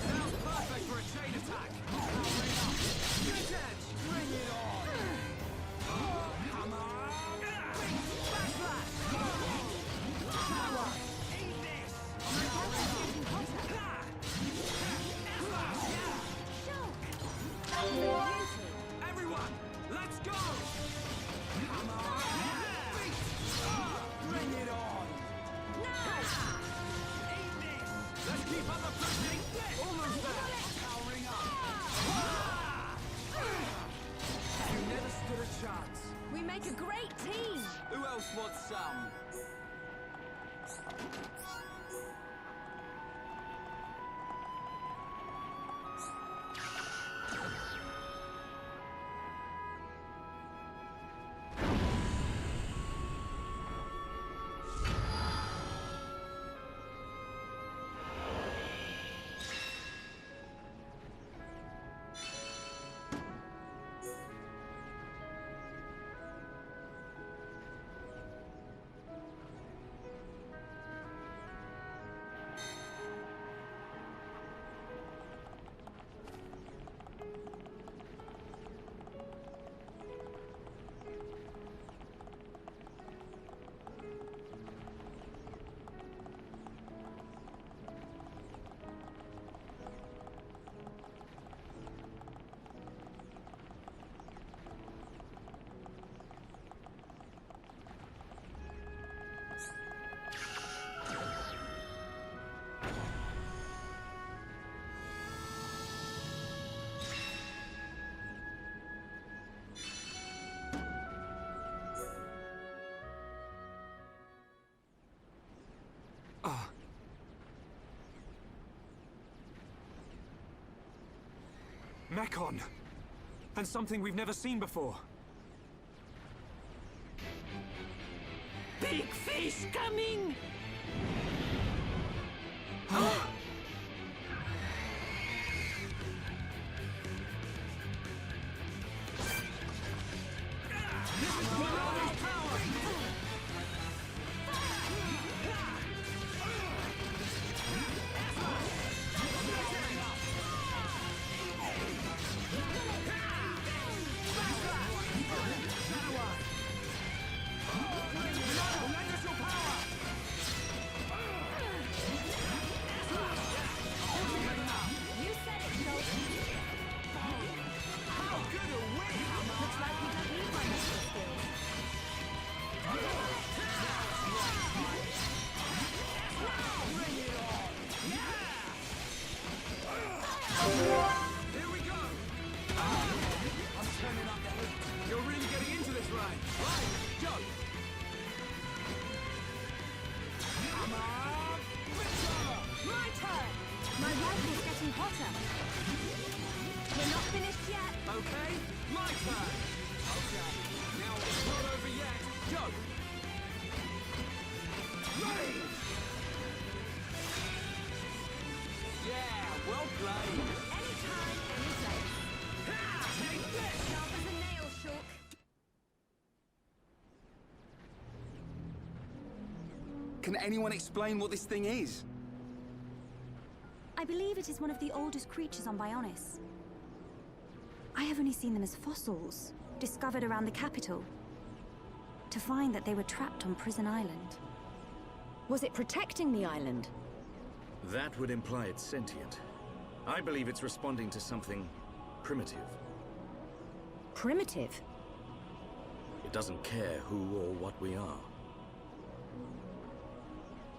Sounds perfect for a chain attack! Powering up! Good edge! Bring it on! Come on! Backslash! Power! Eat this! Everyone, let's go! Come on! Bring it on! Eat this! Let's keep up the pressing! Almost there! Powering up! You never stood a chance. We make a great team! Who else wants some? Mekon! And something we've never seen before. Big fish coming! Can anyone explain what this thing is? I believe it is one of the oldest creatures on Bionis. I have only seen them as fossils, discovered around the capital. To find that they were trapped on Prison Island. Was it protecting the island? That would imply it's sentient. I believe it's responding to something primitive. Primitive? It doesn't care who or what we are.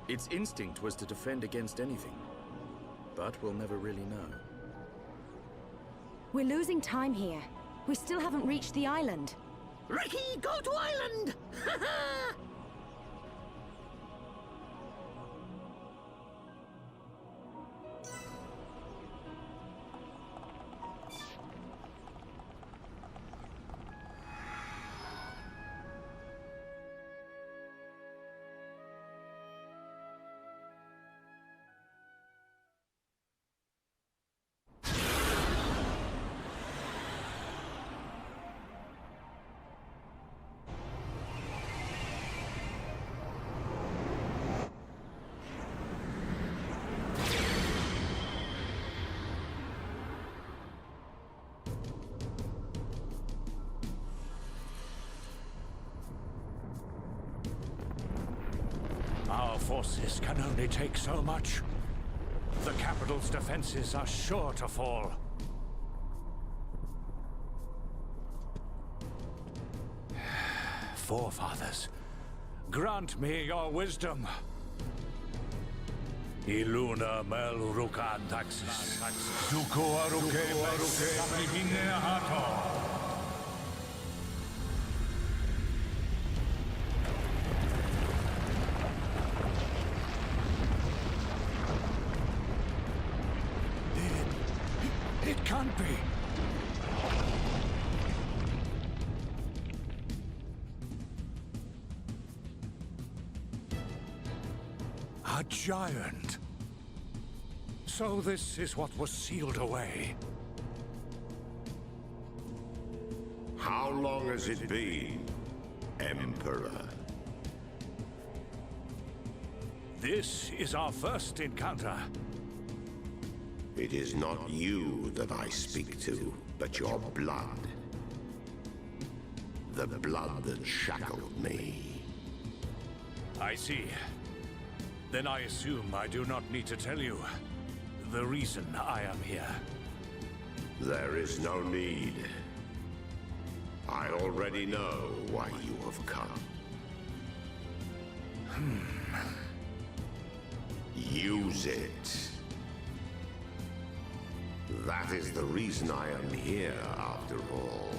Its instinct was to defend against anything, but we'll never really know. We're losing time here. We still haven't reached the island. Ricky, go to island! Our forces can only take so much. The capital's defenses are sure to fall. Forefathers, grant me your wisdom. Iluna mel rukan taxis. Suko aruke sapihine hato. It can't be. A giant. So this is what was sealed away. How long has it been, Emperor? This is our first encounter. It is not you that I speak to, but your blood. The blood that shackled me. I see. Then I assume I do not need to tell you the reason I am here. There is no need. I already know why you have come. Use it. That is the reason I am here, after all.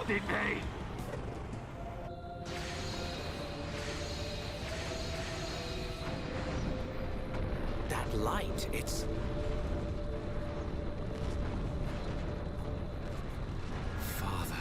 did they? That light, it's... Father.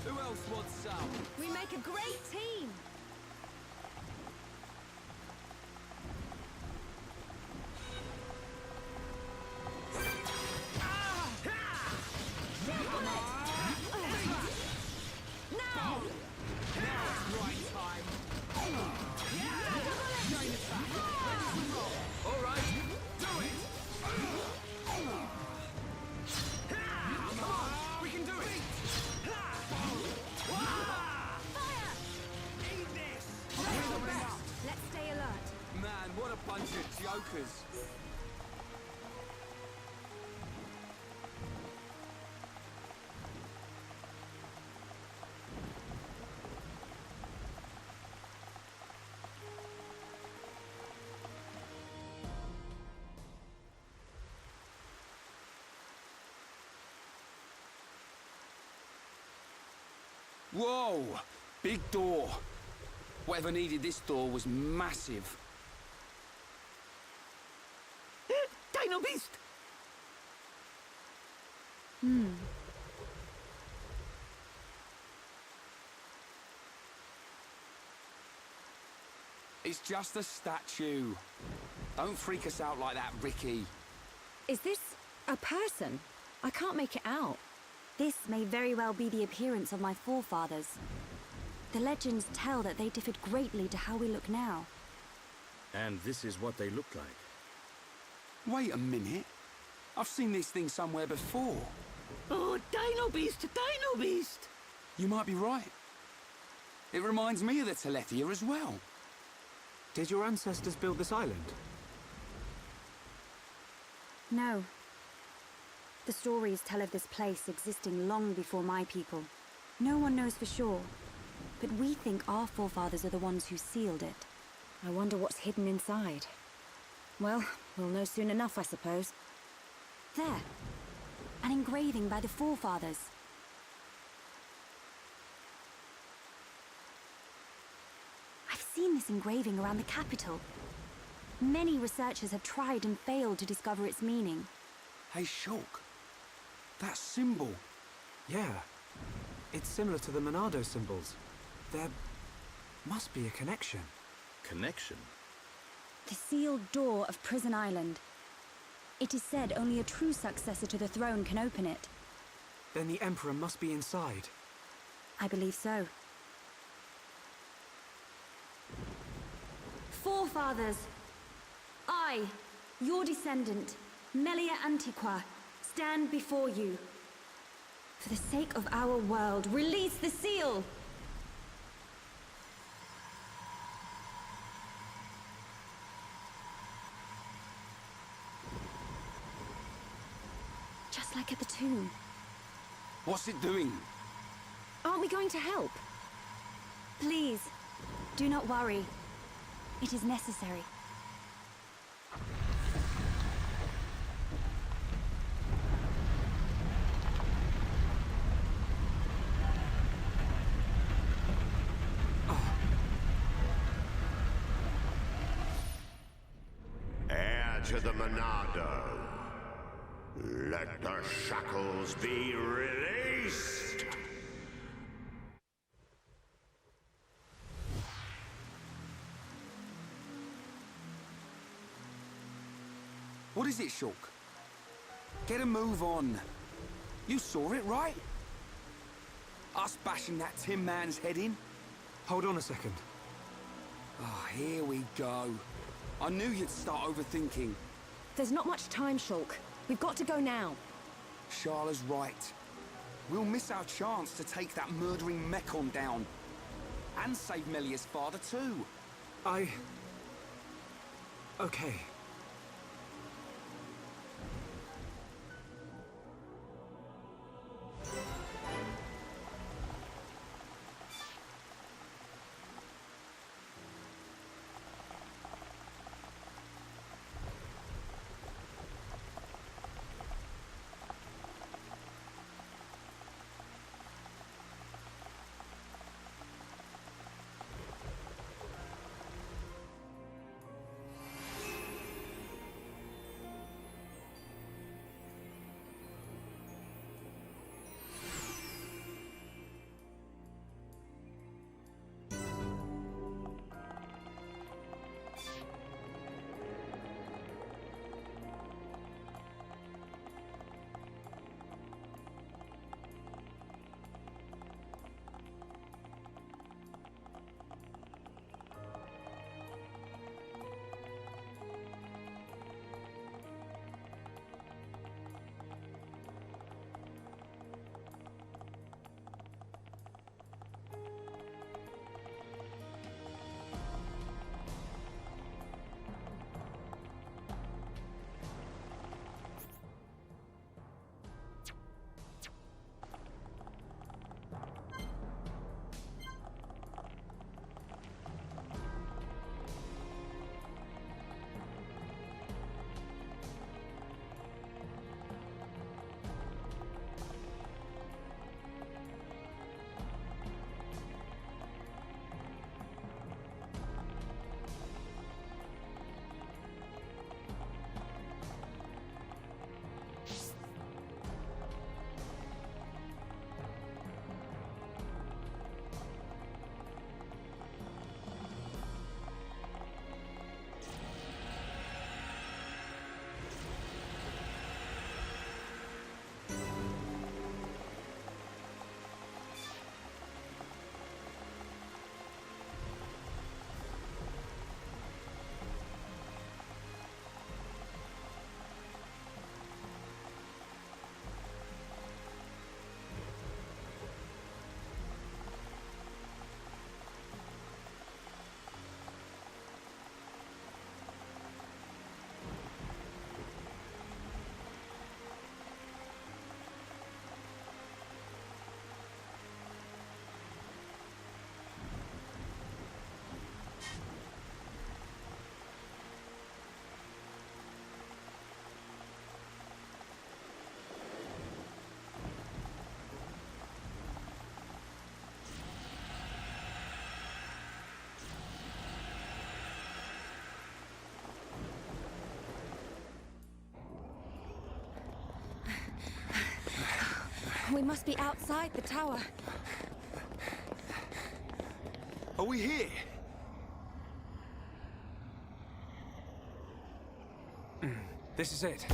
Who else wants some? We make a great team! Bunch of jokers. Whoa! Big door. Whatever needed this door was massive. Dino Beast! It's just a statue. Don't freak us out like that, Ricky. Is this a person? I can't make it out. This may very well be the appearance of my forefathers. The legends tell that they differed greatly to how we look now. And this is what they looked like. Wait a minute. I've seen this thing somewhere before. Oh, Dino Beast! Dino Beast! You might be right. It reminds me of the Telethia as well. Did your ancestors build this island? No. The stories tell of this place existing long before my people. No one knows for sure, but we think our forefathers are the ones who sealed it. I wonder what's hidden inside. Well, we'll know soon enough, I suppose. There. An engraving by the forefathers. I've seen this engraving around the capital. Many researchers have tried and failed to discover its meaning. Hey, Shulk. That symbol. Yeah. It's similar to the Monado symbols. There must be a connection. Connection? The sealed door of Prison Island. It is said only a true successor to the throne can open it. Then the Emperor must be inside. I believe so. Forefathers, I, your descendant, Melia Antiqua, stand before you. For the sake of our world, release the seal! Just like at the tomb. What's it doing? Aren't we going to help? Please, do not worry. It is necessary. Heir to the Monado. Let the shackles be released! What is it, Shulk? Get a move on. You saw it, right? Us bashing that Tin Man's head in? Hold on a second. Oh, here we go. I knew you'd start overthinking. There's not much time, Shulk. We've got to go now. Sharla's right. We'll miss our chance to take that murdering Mechon down. And save Melia's father, too. Okay. We must be outside the tower. Are we here? This is it.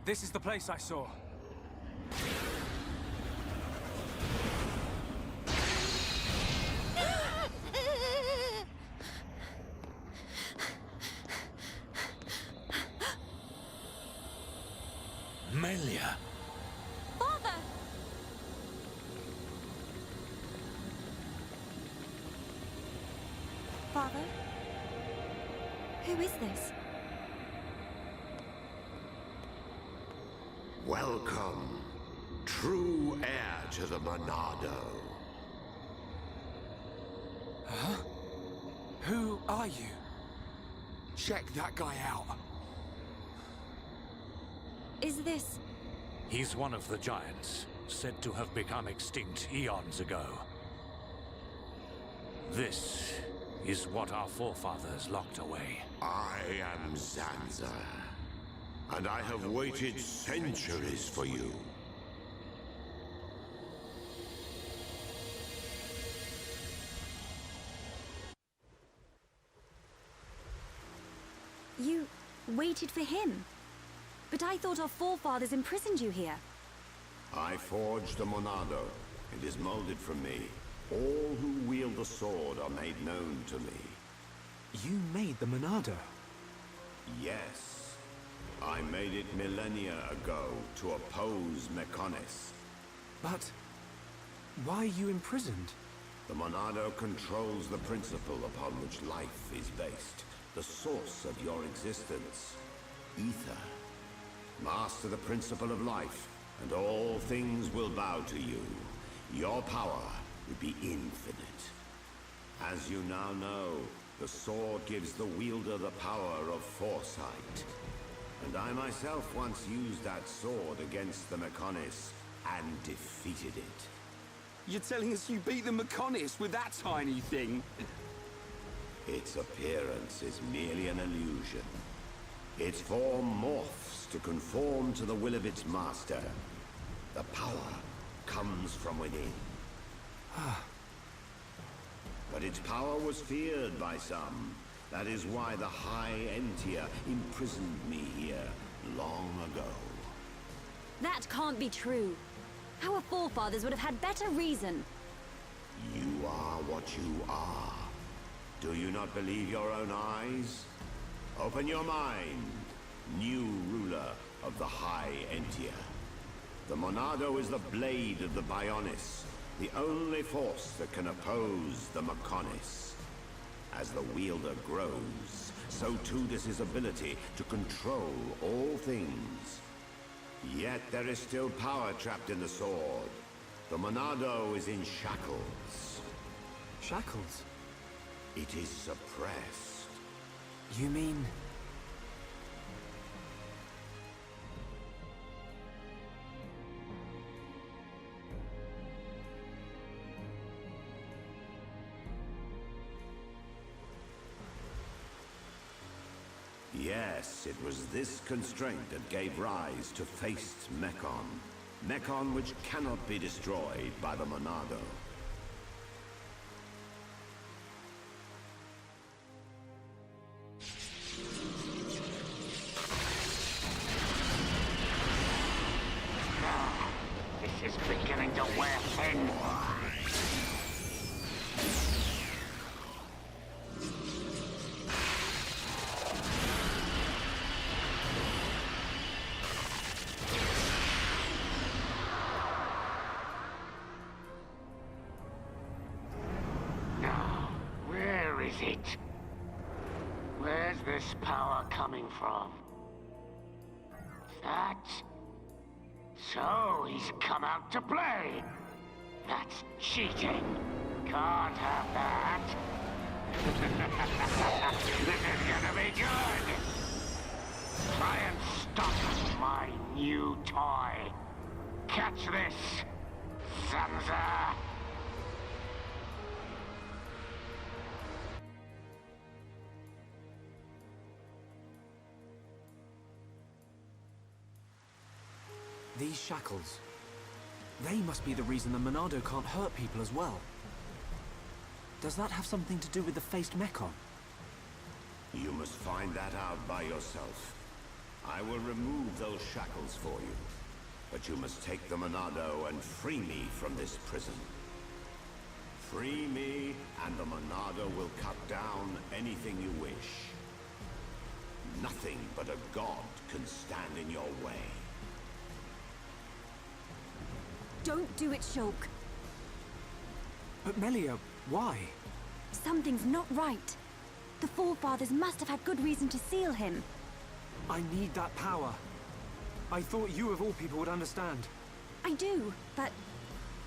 This is the place I saw. Melia. Father! Father? Who is this? Welcome, true heir to the Monado. Huh? Who are you? Check that guy out. Is this He's one of the giants, said to have become extinct eons ago. This is what our forefathers locked away. I am Zanza, and I have waited centuries for you. You waited for him? But I thought our forefathers imprisoned you here. I forged the Monado. It is molded from me. All who wield the sword are made known to me. You made the Monado? Yes. I made it millennia ago to oppose Mechonis. But why are you imprisoned? The Monado controls the principle upon which life is based. The source of your existence. Ether. Master the principle of life, and all things will bow to you. Your power would be infinite. As you now know, the sword gives the wielder the power of foresight. And I myself once used that sword against the Mechonis and defeated it. You're telling us you beat the Mechonis with that tiny thing? Its appearance is merely an illusion. Its form morphs to conform to the will of its master. The power comes from within. But its power was feared by some. That is why the High Entia imprisoned me here long ago. That can't be true. Our forefathers would have had better reason. You are what you are. Do you not believe your own eyes? Open your mind, new ruler of the High Entia. The Monado is the blade of the Bionis, the only force that can oppose the Mechonis. As the wielder grows, so too does his ability to control all things. Yet there is still power trapped in the sword. The Monado is in shackles. Shackles? It is suppressed. You mean... Yes, it was this constraint that gave rise to Faced Mechon. Mechon which cannot be destroyed by the Monado. This is beginning to wear thin. It? Where's this power coming from? That? So he's come out to play. That's cheating. Can't have that. This is gonna be good. Try and stop my new toy. Catch this, Zanza. These shackles... they must be the reason the Monado can't hurt people as well. Does that have something to do with the Faced Mechon? You must find that out by yourself. I will remove those shackles for you. But you must take the Monado and free me from this prison. Free me, and the Monado will cut down anything you wish. Nothing but a god can stand in your way. Don't do it, Shulk. But Melia, why? Something's not right. The forefathers must have had good reason to seal him. I need that power. I thought you of all people would understand. I do, but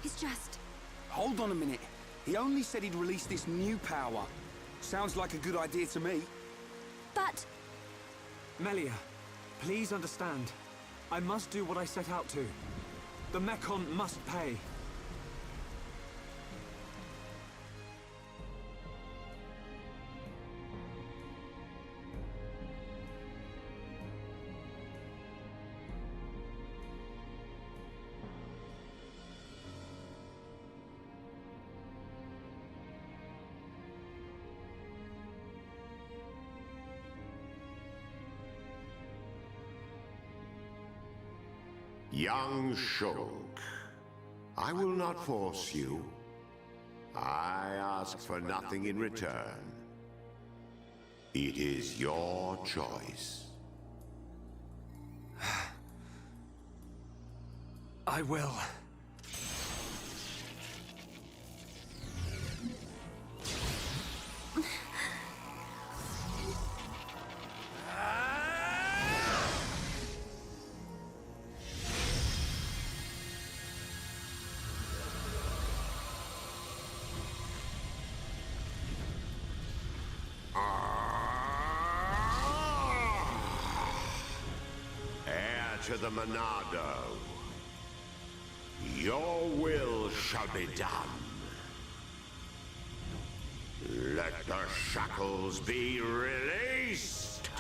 it's just... Hold on a minute. He only said he'd release this new power. Sounds like a good idea to me. But... Melia, please understand. I must do what I set out to. The Mekon must pay. Young Shulk, I will not force you. I ask for nothing in return. It is your choice. I will. To the Monado. Your will shall be done. Let the shackles be released.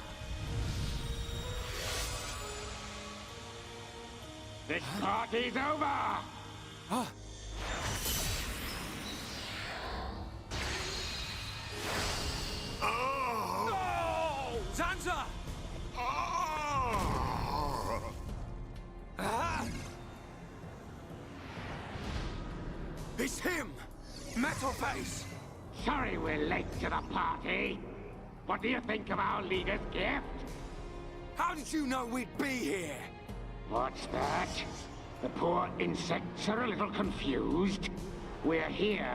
This party's over! Huh? Oh! No! Zanza! It's him! Metal Face! Sorry we're late to the party. What do you think of our leader's gift? How did you know we'd be here? What's that? The poor insects are a little confused. We're here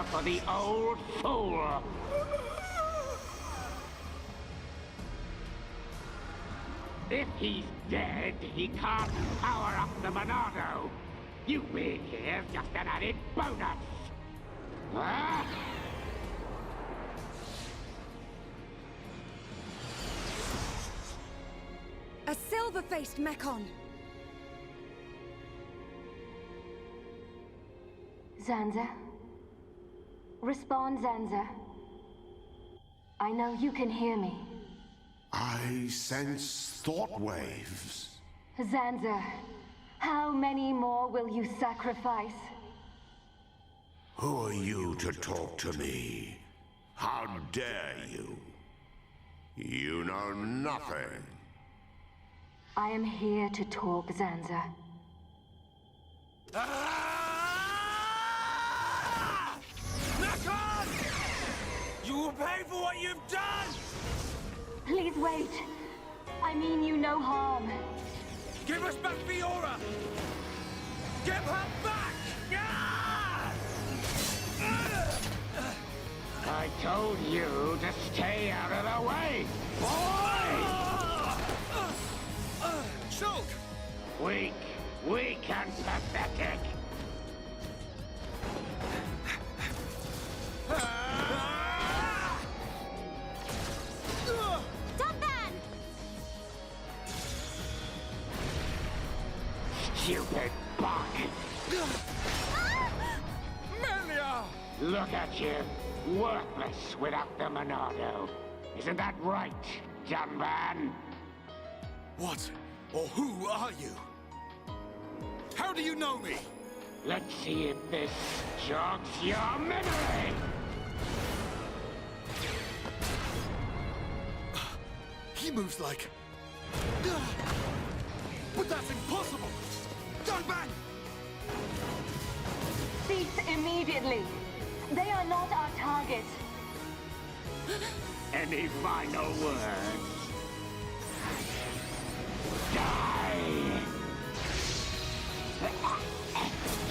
for the old fool. If he's dead, he can't power up the Monado. You being here's just an added bonus. Huh? A silver-faced Mekon. Zanza? Respond, Zanza. I know you can hear me. I sense thought waves. Zanza, how many more will you sacrifice? Who are you to talk to me? How dare you? You know nothing. I am here to talk, Zanza. Mekon! You will pay for what you've done! Please wait. I mean you no harm. Give us back Fiora! Give her back! I told you to stay out of the way, boy! Shulk! Weak and pathetic. Stupid bug! Melia! Look at you, worthless without the Monado. Isn't that right, Dunban? What or who are you? How do you know me? Let's see if this jogs your memory! He moves like... But that's impossible! Dunban! Cease immediately. They are not our target. Any final words? Die!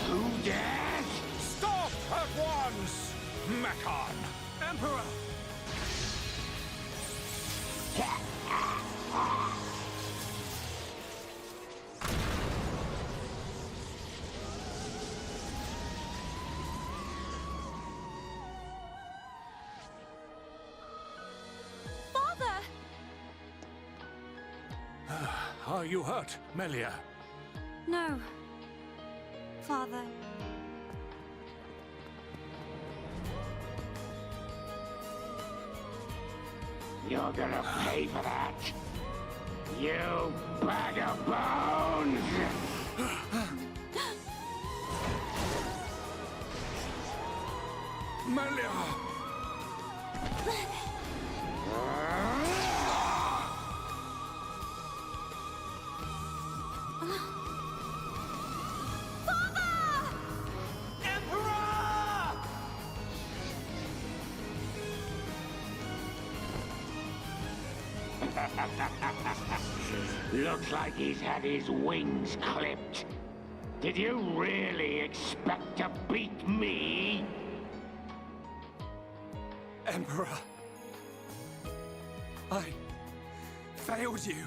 Who dares? Stop at once, Mekon! Emperor! Are you hurt, Melia? No. Father. You're gonna pay for that. You bag of bones! Melia! Looks like he's had his wings clipped. Did you really expect to beat me? Emperor. I failed you.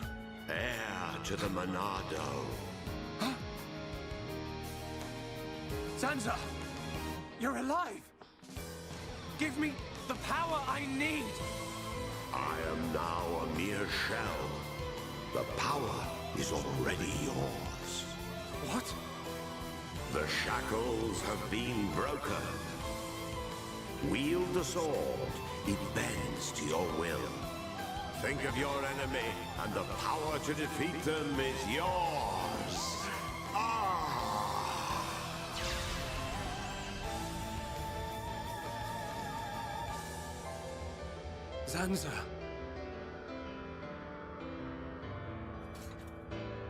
Heir to the Monado. Sansa! You're alive! Give me the power I need! I am now a mere shell. The power is already yours. What? The shackles have been broken. Wield the sword. It bends to your will. Think of your enemy, and the power to defeat them is yours. Sansa.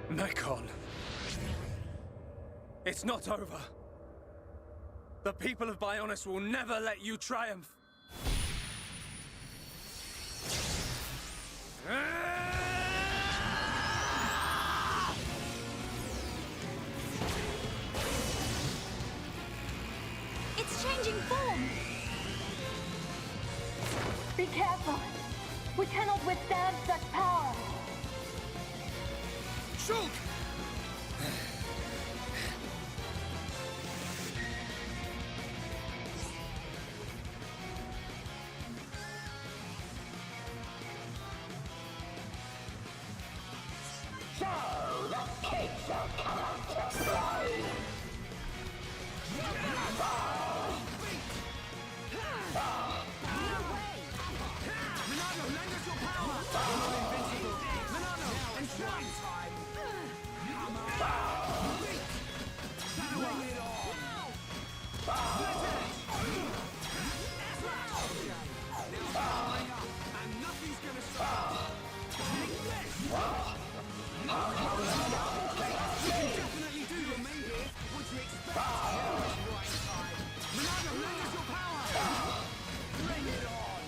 Mekon. It's not over. The people of Bionis will never let you triumph. It's changing form! Be careful! We cannot withstand such power! Shulk! So, the kids have come out to play! Monado, lend us your power! Invincible! Monado, and shine! Come on! Bring it on! Split it! And nothing's gonna stop us! Take this! You can definitely do your main here. What do you expect? Right side. Monado, lend us your power! Bring it on!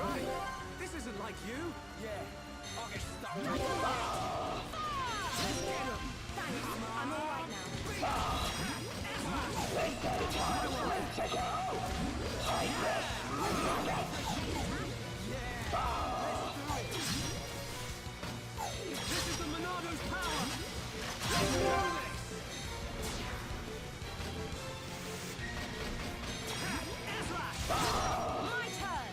Right. This isn't like you. Yeah, I'll get stuck. Let's get him! Thanks, I'm alright now. This is the Monado's power! Let's do this! My turn!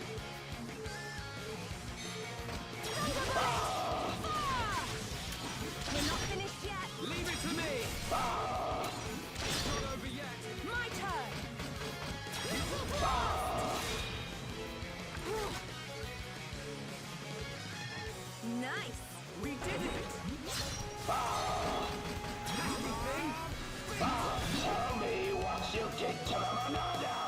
We're not finished yet! Leave it to me! It's not over yet! My turn! Nice! We did it! Show me what you did to the Monado!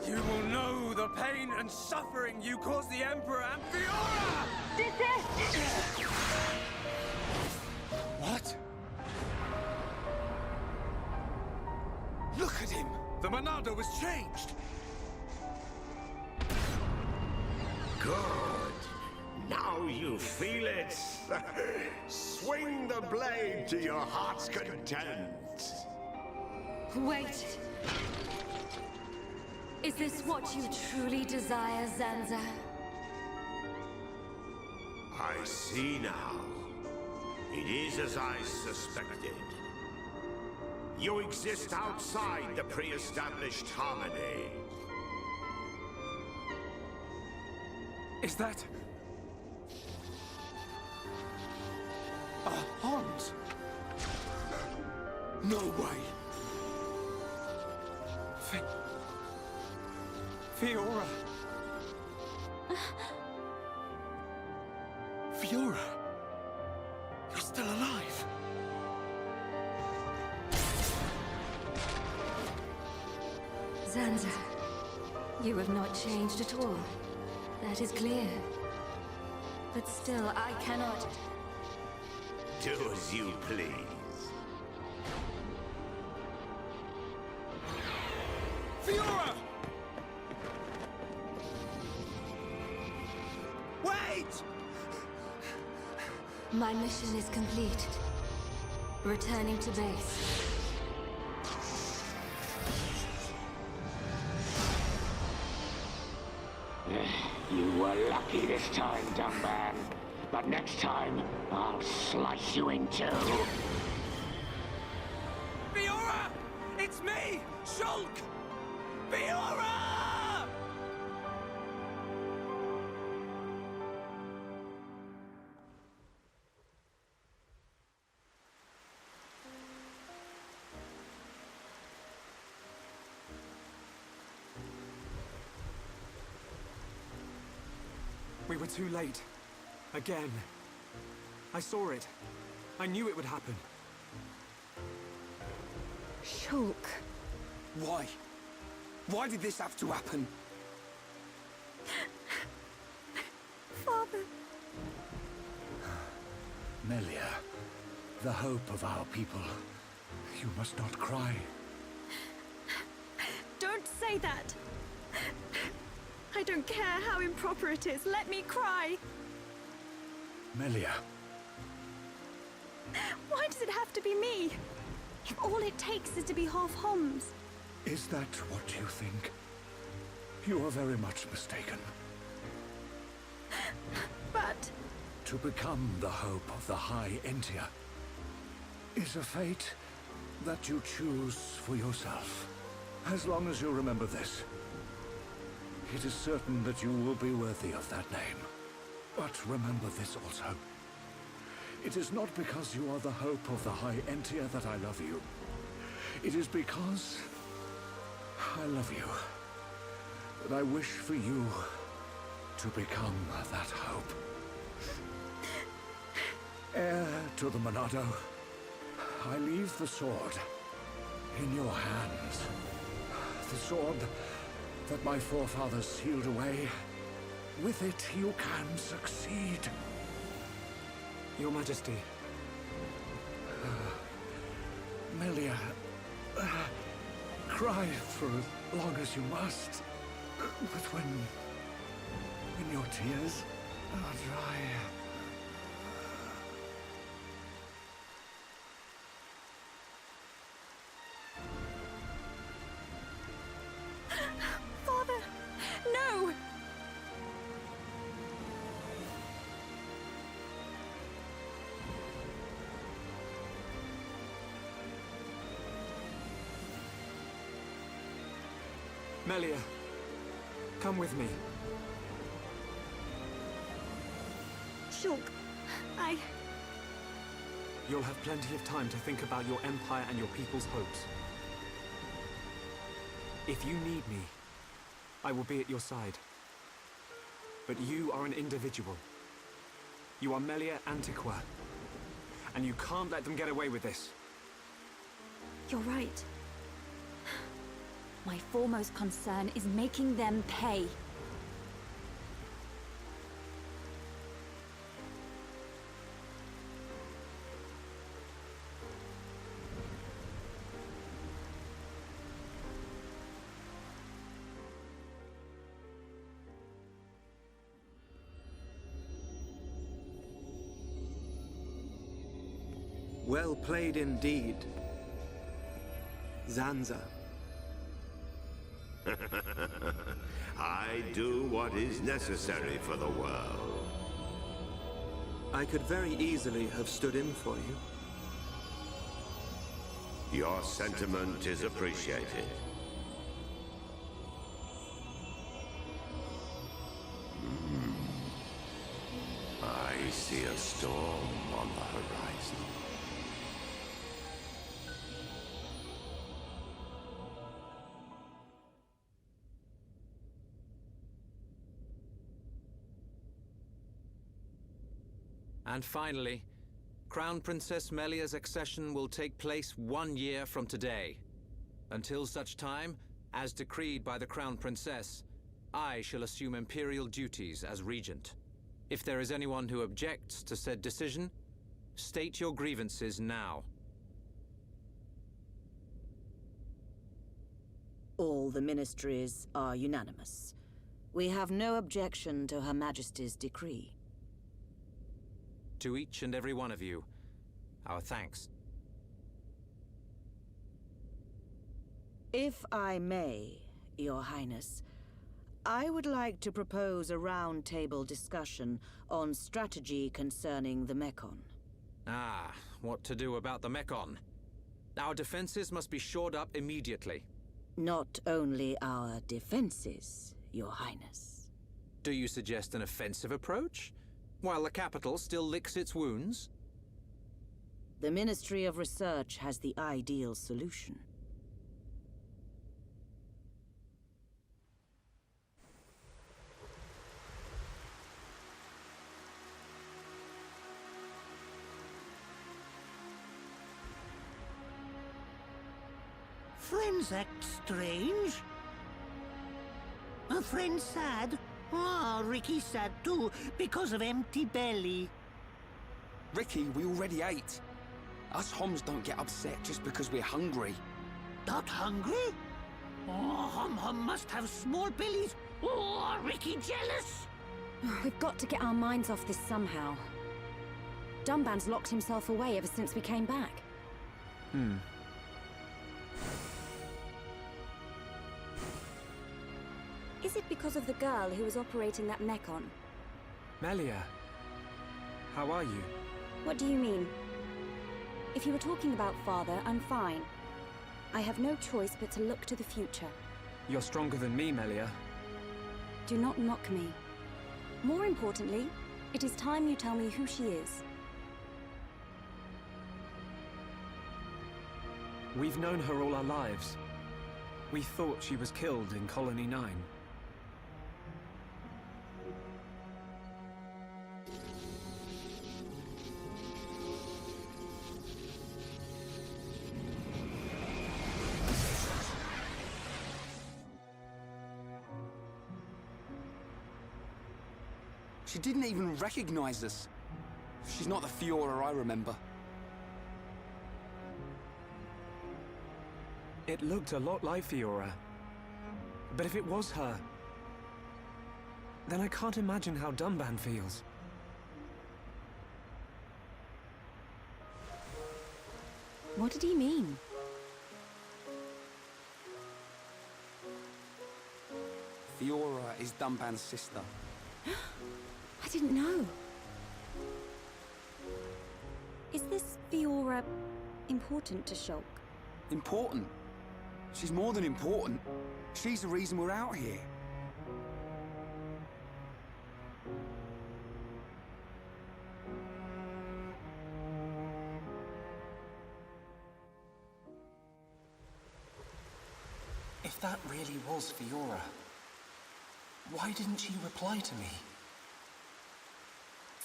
You will know the pain and suffering you caused the Emperor and Fiora! Desist! What? Look at him! The Monado was changed! Good. Now you feel it. Swing the blade to your heart's content. Wait. Is this what you truly desire, Zanza? I see now. It is as I suspected. You exist outside the pre-established harmony. Is that... Hans? No way. Fiora. Fiora. You're still alive. Zanza, you have not changed at all. That is clear. But still, I cannot... Do as you please. Fiora! Wait! My mission is complete. Returning to base. You were lucky this time, dumb man. But next time, I'll slice you in two. Fiora! It's me! Shulk! Fiora! We were too late. Again. I saw it. I knew it would happen. Shulk. Why? Why did this have to happen? Father. Melia, the hope of our people. You must not cry. Don't say that. I don't care how improper it is. Let me cry. Melia. Why does it have to be me? If all it takes is to be half Homs. Is that what you think? You are very much mistaken. But... To become the hope of the High Entia is a fate that you choose for yourself. As long as you remember this, it is certain that you will be worthy of that name. But remember this also. It is not because you are the hope of the High Entia that I love you. It is because I love you. That I wish for you to become that hope. Heir to the Monado, I leave the sword in your hands. The sword that my forefathers sealed away. With it, you can succeed. Your Majesty. Melia, cry for as long as you must. But when your tears are dry... Father, no! Melia, come with me. Shulk, You'll have plenty of time to think about your empire and your people's hopes. If you need me, I will be at your side. But you are an individual. You are Melia Antiqua. And you can't let them get away with this. You're right. My foremost concern is making them pay. Well played indeed, Zanza. I do what is necessary for the world. I could very easily have stood in for you. Your sentiment is appreciated. I see a storm on the horizon. And finally, Crown Princess Melia's accession will take place 1 year from today. Until such time, as decreed by the Crown Princess, I shall assume imperial duties as regent. If there is anyone who objects to said decision, state your grievances now. All the ministries are unanimous. We have no objection to Her Majesty's decree. To each and every one of you, our thanks. If I may, Your Highness, I would like to propose a round-table discussion on strategy concerning the Mekon. Ah, what to do about the Mekon? Our defenses must be shored up immediately. Not only our defenses, Your Highness. Do you suggest an offensive approach? While the capital still licks its wounds? The Ministry of Research has the ideal solution. Friends act strange. A friend sad? Ah, Ricky's sad too, because of empty belly. Ricky, we already ate. Us Homs don't get upset just because we're hungry. Not hungry? Oh, Hom must have small bellies. Oh, Ricky jealous. We've got to get our minds off this somehow. Dunban's locked himself away ever since we came back. Is it because of the girl who was operating that Mekon? Melia, how are you? What do you mean? If you were talking about father, I'm fine. I have no choice but to look to the future. You're stronger than me, Melia. Do not mock me. More importantly, it is time you tell me who she is. We've known her all our lives. We thought she was killed in Colony 9. She didn't even recognize us. She's not the Fiora I remember. It looked a lot like Fiora. But if it was her, then I can't imagine how Dunban feels. What did he mean? Fiora is Dunban's sister. I didn't know. Is this Fiora important to Shulk? Important? She's more than important. She's the reason we're out here. If that really was Fiora, why didn't she reply to me?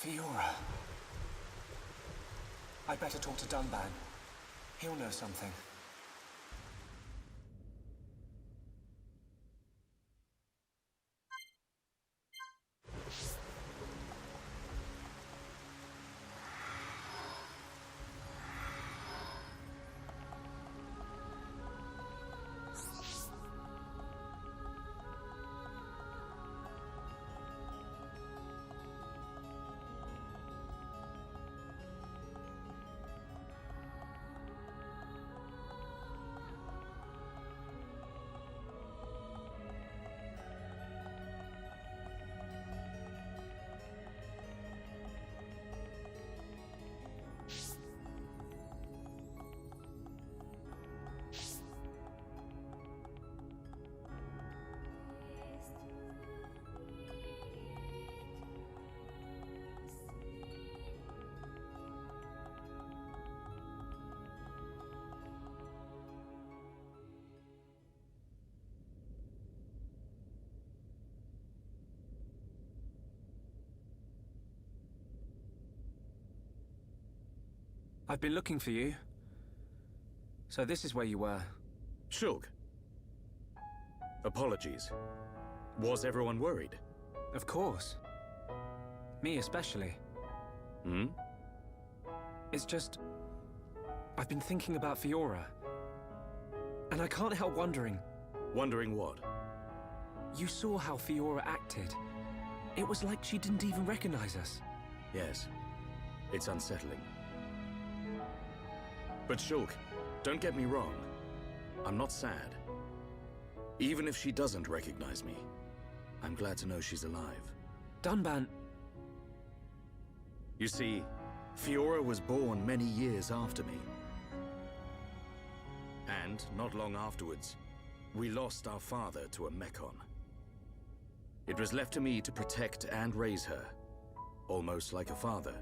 Fiora. I'd better talk to Dunban. He'll know something. I've been looking for you. So this is where you were. Shulk. Apologies. Was everyone worried? Of course. Me especially. Hmm? It's just... I've been thinking about Fiora. And I can't help wondering... Wondering what? You saw how Fiora acted. It was like she didn't even recognize us. Yes. It's unsettling. But Shulk, don't get me wrong. I'm not sad. Even if she doesn't recognize me, I'm glad to know she's alive. Dunban... You see, Fiora was born many years after me. And, not long afterwards, we lost our father to a Mechon. It was left to me to protect and raise her, almost like a father.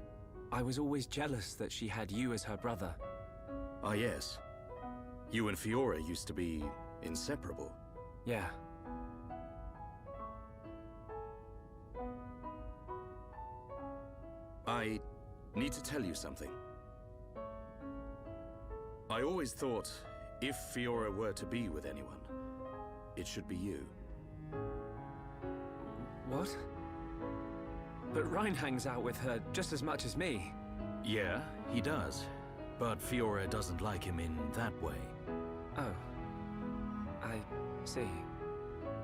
I was always jealous that she had you as her brother. Ah, yes. You and Fiora used to be inseparable. Yeah. I need to tell you something. I always thought, if Fiora were to be with anyone, it should be you. What? But Rhine hangs out with her just as much as me. Yeah, he does. But Fiora doesn't like him in that way. Oh. I see.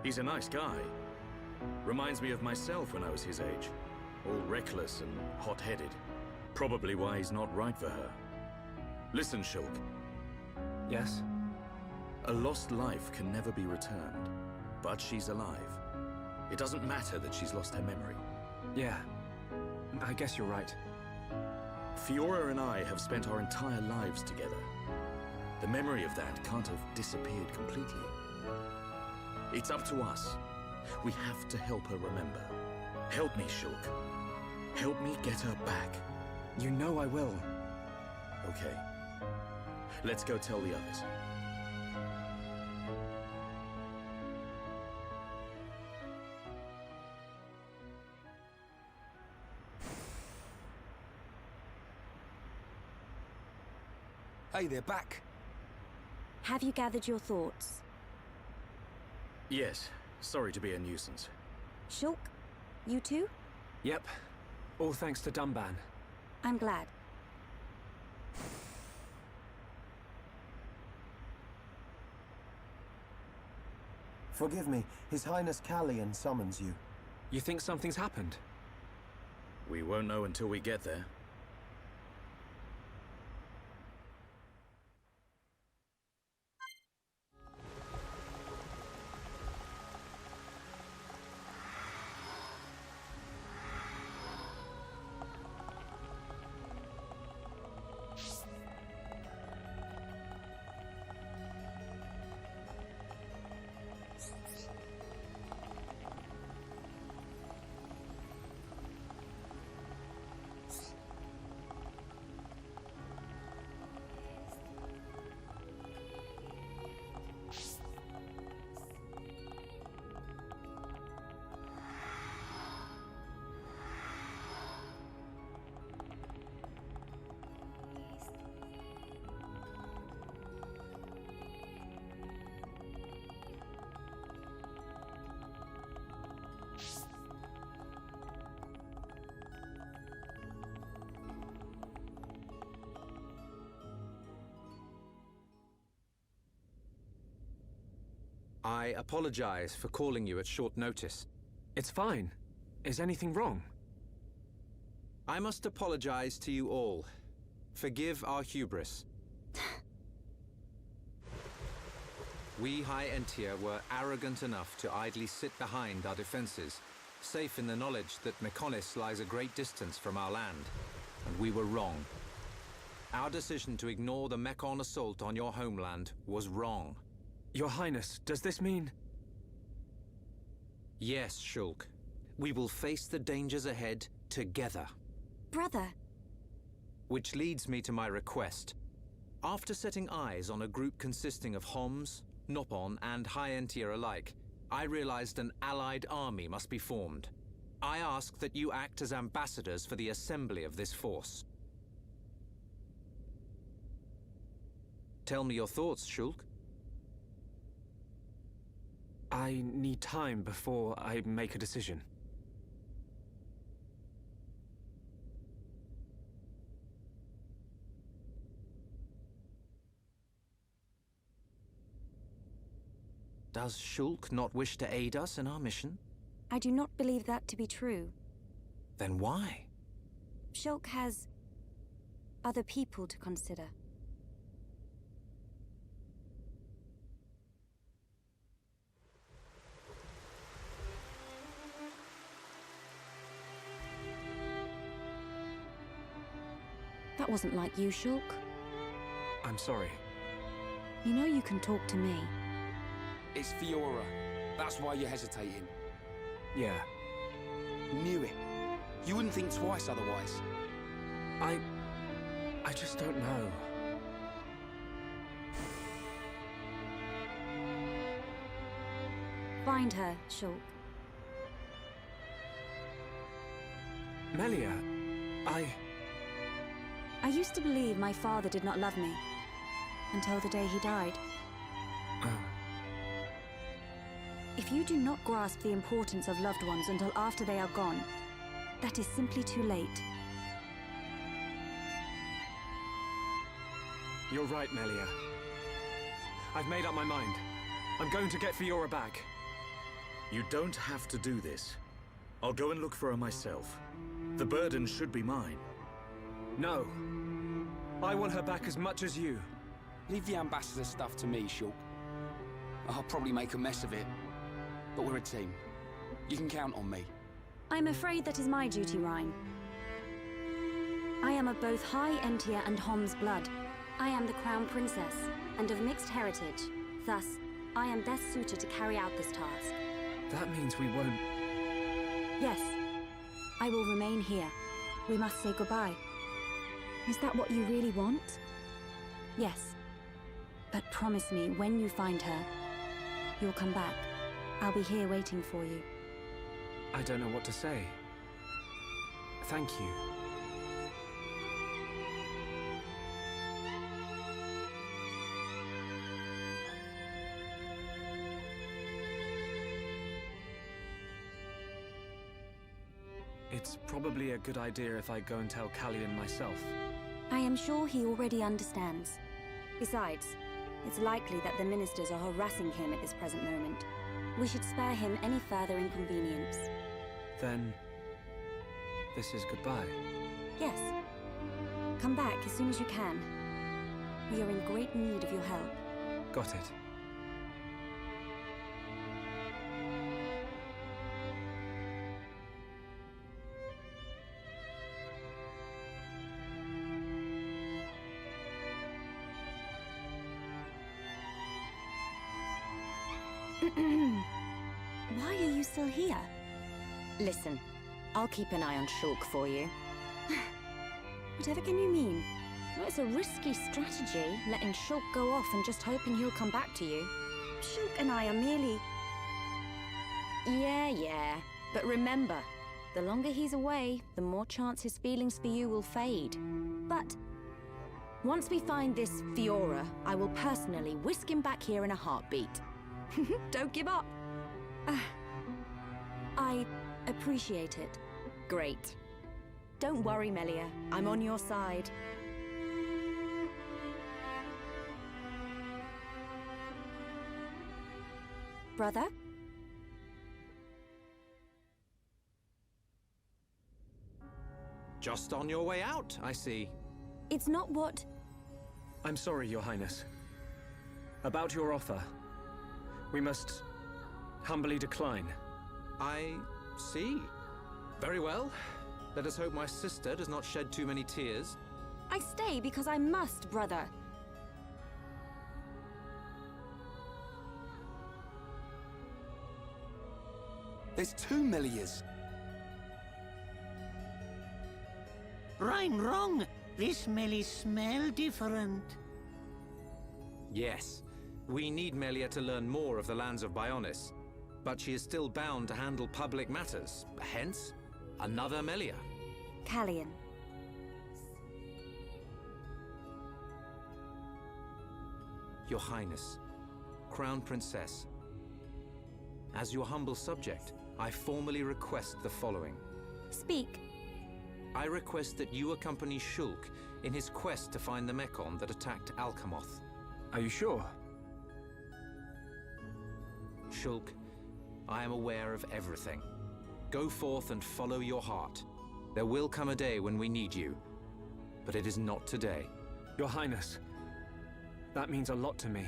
He's a nice guy. Reminds me of myself when I was his age. All reckless and hot-headed. Probably why he's not right for her. Listen, Shulk. Yes? A lost life can never be returned. But she's alive. It doesn't matter that she's lost her memory. Yeah. I guess you're right. Fiora and I have spent our entire lives together. The memory of that can't have disappeared completely. It's up to us. We have to help her remember. Help me, Shulk. Help me get her back. You know I will. Okay. Let's go tell the others. Hey, they're back. Have you gathered your thoughts? Yes. Sorry to be a nuisance. Shulk, you too? Yep. All thanks to Dunban. I'm glad. Forgive me, His Highness Callian summons you. You think something's happened? We won't know until we get there. I apologize for calling you at short notice. It's fine. Is anything wrong? I must apologize to you all. Forgive our hubris. We High Entia were arrogant enough to idly sit behind our defenses, safe in the knowledge that Mechonis lies a great distance from our land. And we were wrong. Our decision to ignore the Mechon assault on your homeland was wrong. Your Highness, does this mean... Yes, Shulk. We will face the dangers ahead together. Brother. Which leads me to my request. After setting eyes on a group consisting of Homs, Nopon, and High Entia alike, I realized an allied army must be formed. I ask that you act as ambassadors for the assembly of this force. Tell me your thoughts, Shulk. I need time before I make a decision. Does Shulk not wish to aid us in our mission? I do not believe that to be true. Then why? Shulk has other people to consider. That wasn't like you, Shulk. I'm sorry. You know you can talk to me. It's Fiora. That's why you're hesitating. Yeah. Knew it. You wouldn't think twice otherwise. I just don't know. Find her, Shulk. Melia, I used to believe my father did not love me. Until the day he died. If you do not grasp the importance of loved ones until after they are gone, that is simply too late. You're right, Melia. I've made up my mind. I'm going to get Fiora back. You don't have to do this. I'll go and look for her myself. The burden should be mine. No. I want her back as much as you. Leave the ambassador stuff to me, Shulk. I'll probably make a mess of it, but we're a team. You can count on me. I'm afraid that is my duty, Rhyne. I am of both High Entia and Hom's blood. I am the Crown Princess, and of mixed heritage. Thus, I am best suited to carry out this task. That means we won't... Yes. I will remain here. We must say goodbye. Is that what you really want? Yes. But promise me, when you find her, you'll come back. I'll be here waiting for you. I don't know what to say. Thank you. It's probably a good idea if I go and tell Callion myself. I am sure he already understands. Besides, it's likely that the ministers are harassing him at this present moment. We should spare him any further inconvenience. Then... this is goodbye. Yes. Come back as soon as you can. We are in great need of your help. Got it. Why are you still here? Listen, I'll keep an eye on Shulk for you. Whatever can you mean? Well, it's a risky strategy, letting Shulk go off and just hoping he'll come back to you. Shulk and I are merely... Yeah. But remember, the longer he's away, the more chance his feelings for you will fade. But once we find this Fiora, I will personally whisk him back here in a heartbeat. Don't give up. I appreciate it. Great. Don't worry, Melia. I'm on your side. Brother? Just on your way out, I see. It's not what... I'm sorry, Your Highness. About your offer. We must humbly decline. I see. Very well. Let us hope my sister does not shed too many tears. I stay because I must, brother. There's 2 Melias. Rhyme wrong. This Melie smell different. Yes. We need Melia to learn more of the lands of Bionis. But she is still bound to handle public matters. Hence, another Melia. Callion. Your Highness, Crown Princess, as your humble subject, I formally request the following. Speak. I request that you accompany Shulk in his quest to find the Mechon that attacked Alcamoth. Are you sure? Shulk, I am aware of everything. Go forth and follow your heart. There will come a day when we need you, but it is not today. Your Highness, that means a lot to me.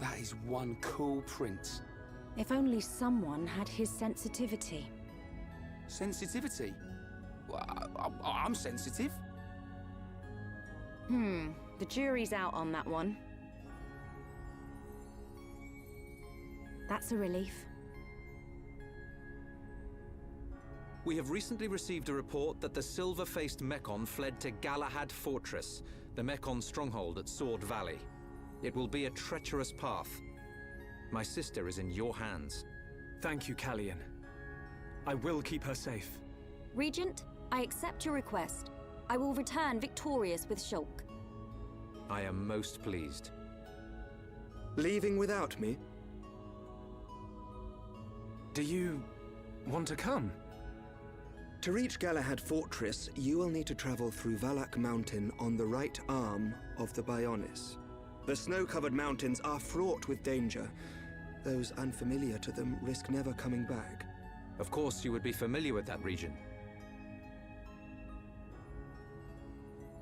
That is one cool prince. If only someone had his sensitivity. Sensitivity? Well, I'm sensitive. The jury's out on that one. That's a relief. We have recently received a report that the silver-faced Mechon fled to Galahad Fortress, the Mechon stronghold at Sword Valley. It will be a treacherous path. My sister is in your hands. Thank you, Callian. I will keep her safe. Regent, I accept your request. I will return victorious with Shulk. I am most pleased. Leaving without me? Do you want to come? To reach Galahad Fortress, you will need to travel through Valak Mountain on the right arm of the Bionis. The snow-covered mountains are fraught with danger. Those unfamiliar to them risk never coming back. Of course, you would be familiar with that region.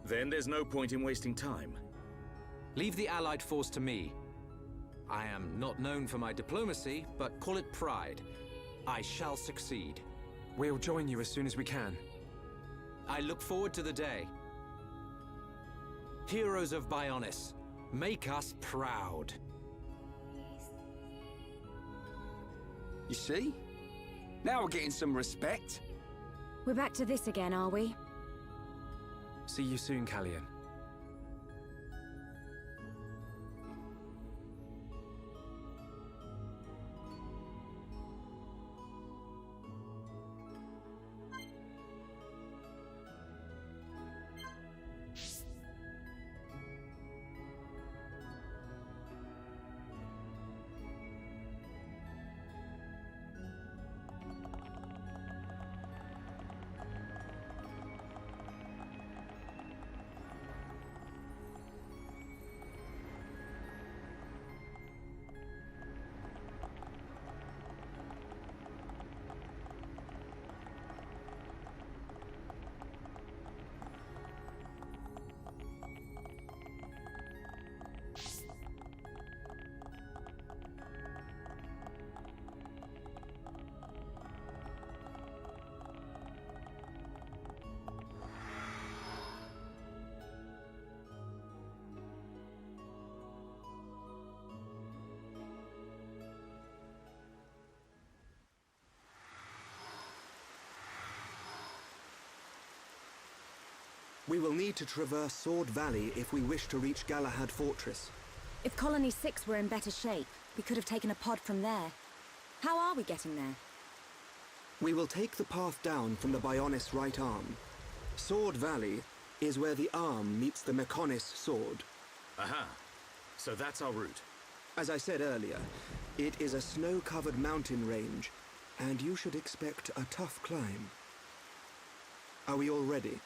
Then there's no point in wasting time. Leave the Allied force to me. I am not known for my diplomacy, but call it pride. I shall succeed. We'll join you as soon as we can. I look forward to the day. Heroes of Bionis, make us proud. You see? Now we're getting some respect. We're back to this again, are we? See you soon, Callian. We will need to traverse Sword Valley if we wish to reach Galahad Fortress. If Colony 6 were in better shape, we could have taken a pod from there. How are we getting there? We will take the path down from the Bionis right arm. Sword Valley is where the arm meets the Mechonis sword. Aha. So that's our route. As I said earlier, it is a snow-covered mountain range, and you should expect a tough climb. Are we all ready?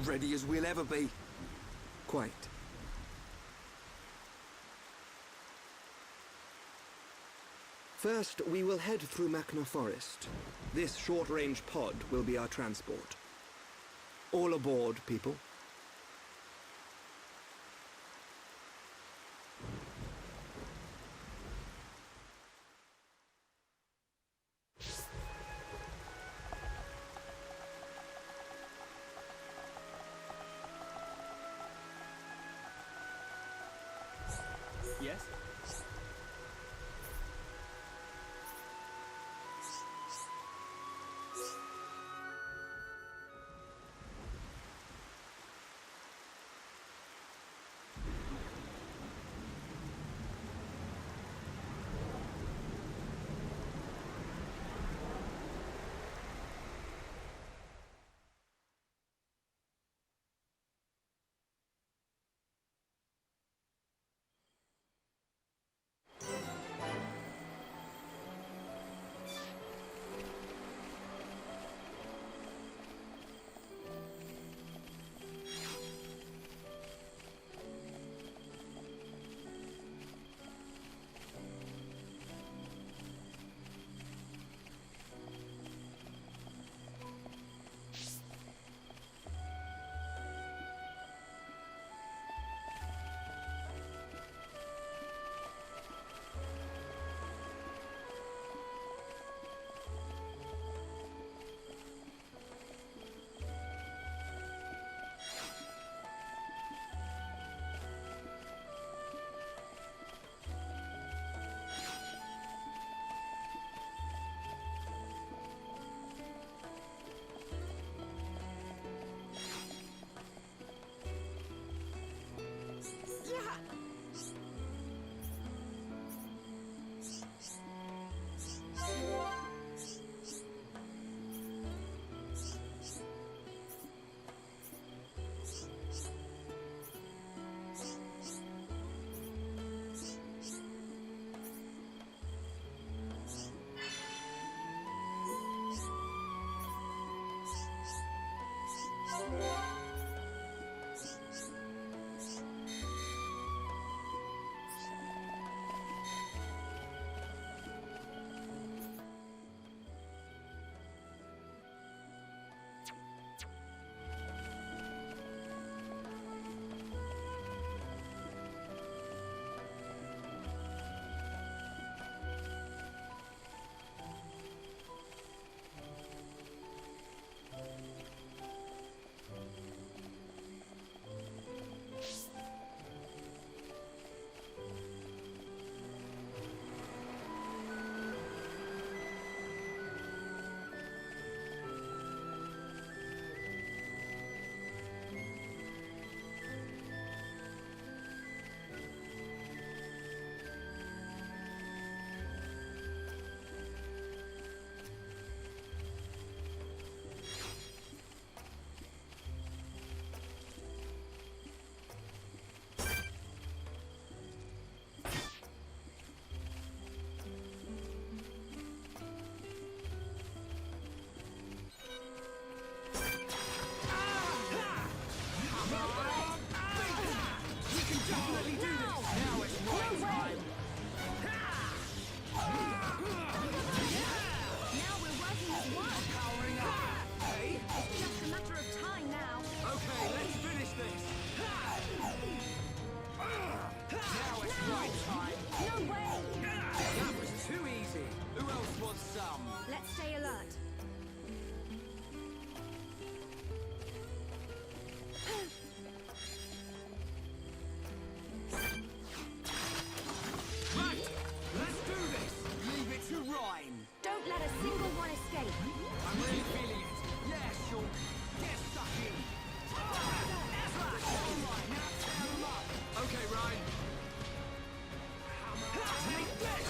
Ready as we'll ever be. Quite. First, we will head through Machna Forest. This short-range pod will be our transport. All aboard, people. Yes? right time. No way! That was too easy. Who else wants some? Let's stay alert. Right, let's do this. Leave it to rhyme. Don't let a single one escape. I'm really feeling it. Yeah, sure. Get stuck in. All right, now tear them up. Okay, Ryan. Take this.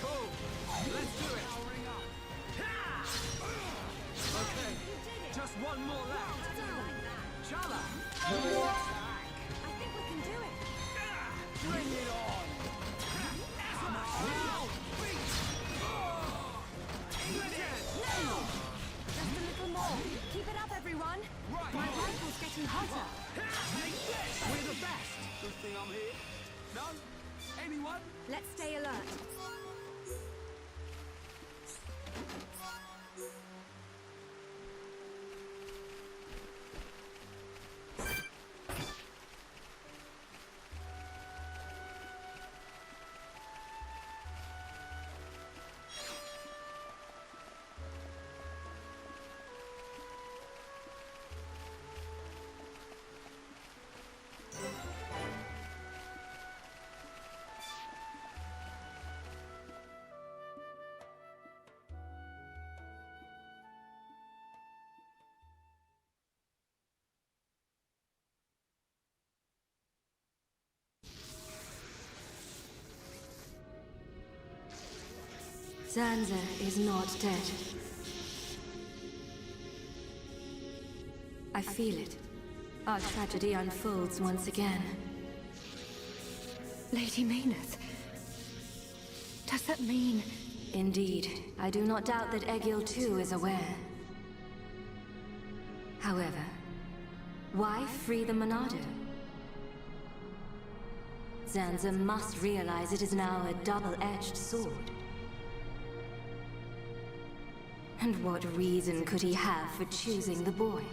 Cool. Let's do it. Okay, just one more left. Chala. I think we can do it. Bring it on. Come on. Just a little more. Keep it up, everyone. Right. My rifle's getting hotter. Take this. We're the best. Good thing I'm here. No? Anyone? Let's stay alert. Zanza is not dead. I feel it. Our tragedy unfolds once again. Lady Maynard. Does that mean... Indeed. I do not doubt that Egil too is aware. However, why free the Monado? Zanza must realize it is now a double-edged sword. And what reason could he have for choosing the boy?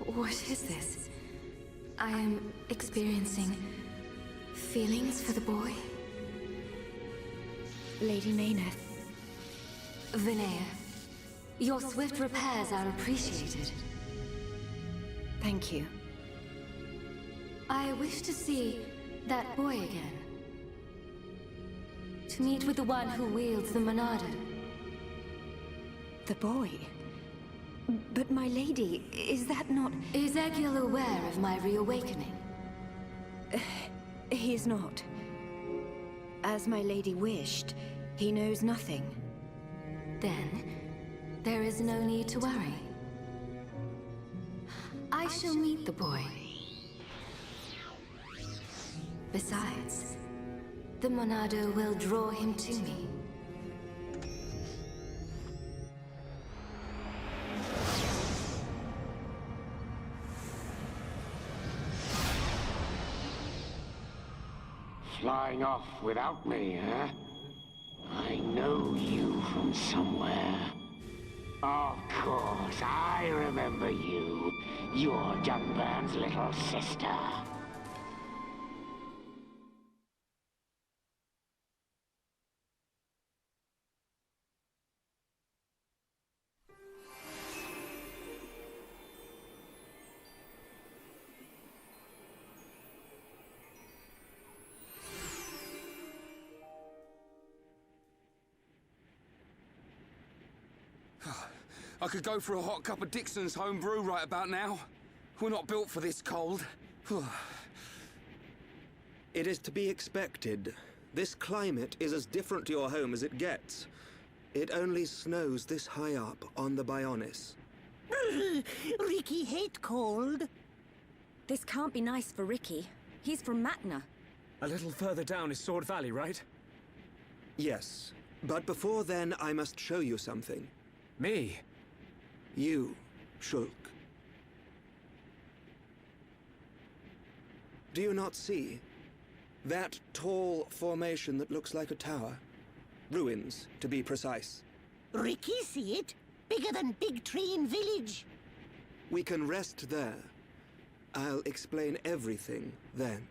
What is this? I am experiencing feelings for the boy. Lady Maynard. Vinaya, your swift repairs are appreciated. Thank you. I wish to see that boy again. To meet with the one who wields the Monado. The boy? But my lady, is that not... Is Egil aware of my reawakening? He is not. As my lady wished, he knows nothing. Then, there is no need to worry. I shall meet the boy. Besides, the Monado will draw him to me. Flying off without me, huh? I know you from somewhere. Of course, I remember you. You're Dunburn's little sister. I could go for a hot cup of Dixon's home brew right about now. We're not built for this cold. It is to be expected. This climate is as different to your home as it gets. It only snows this high up on the Bionis. Ricky hate cold. This can't be nice for Ricky. He's from Matna. A little further down is Sword Valley, right? Yes. But before then, I must show you something. Me? You, Shulk. Do you not see? That tall formation that looks like a tower? Ruins, to be precise. Ricky see it? Bigger than Big Tree in Village. We can rest there. I'll explain everything then.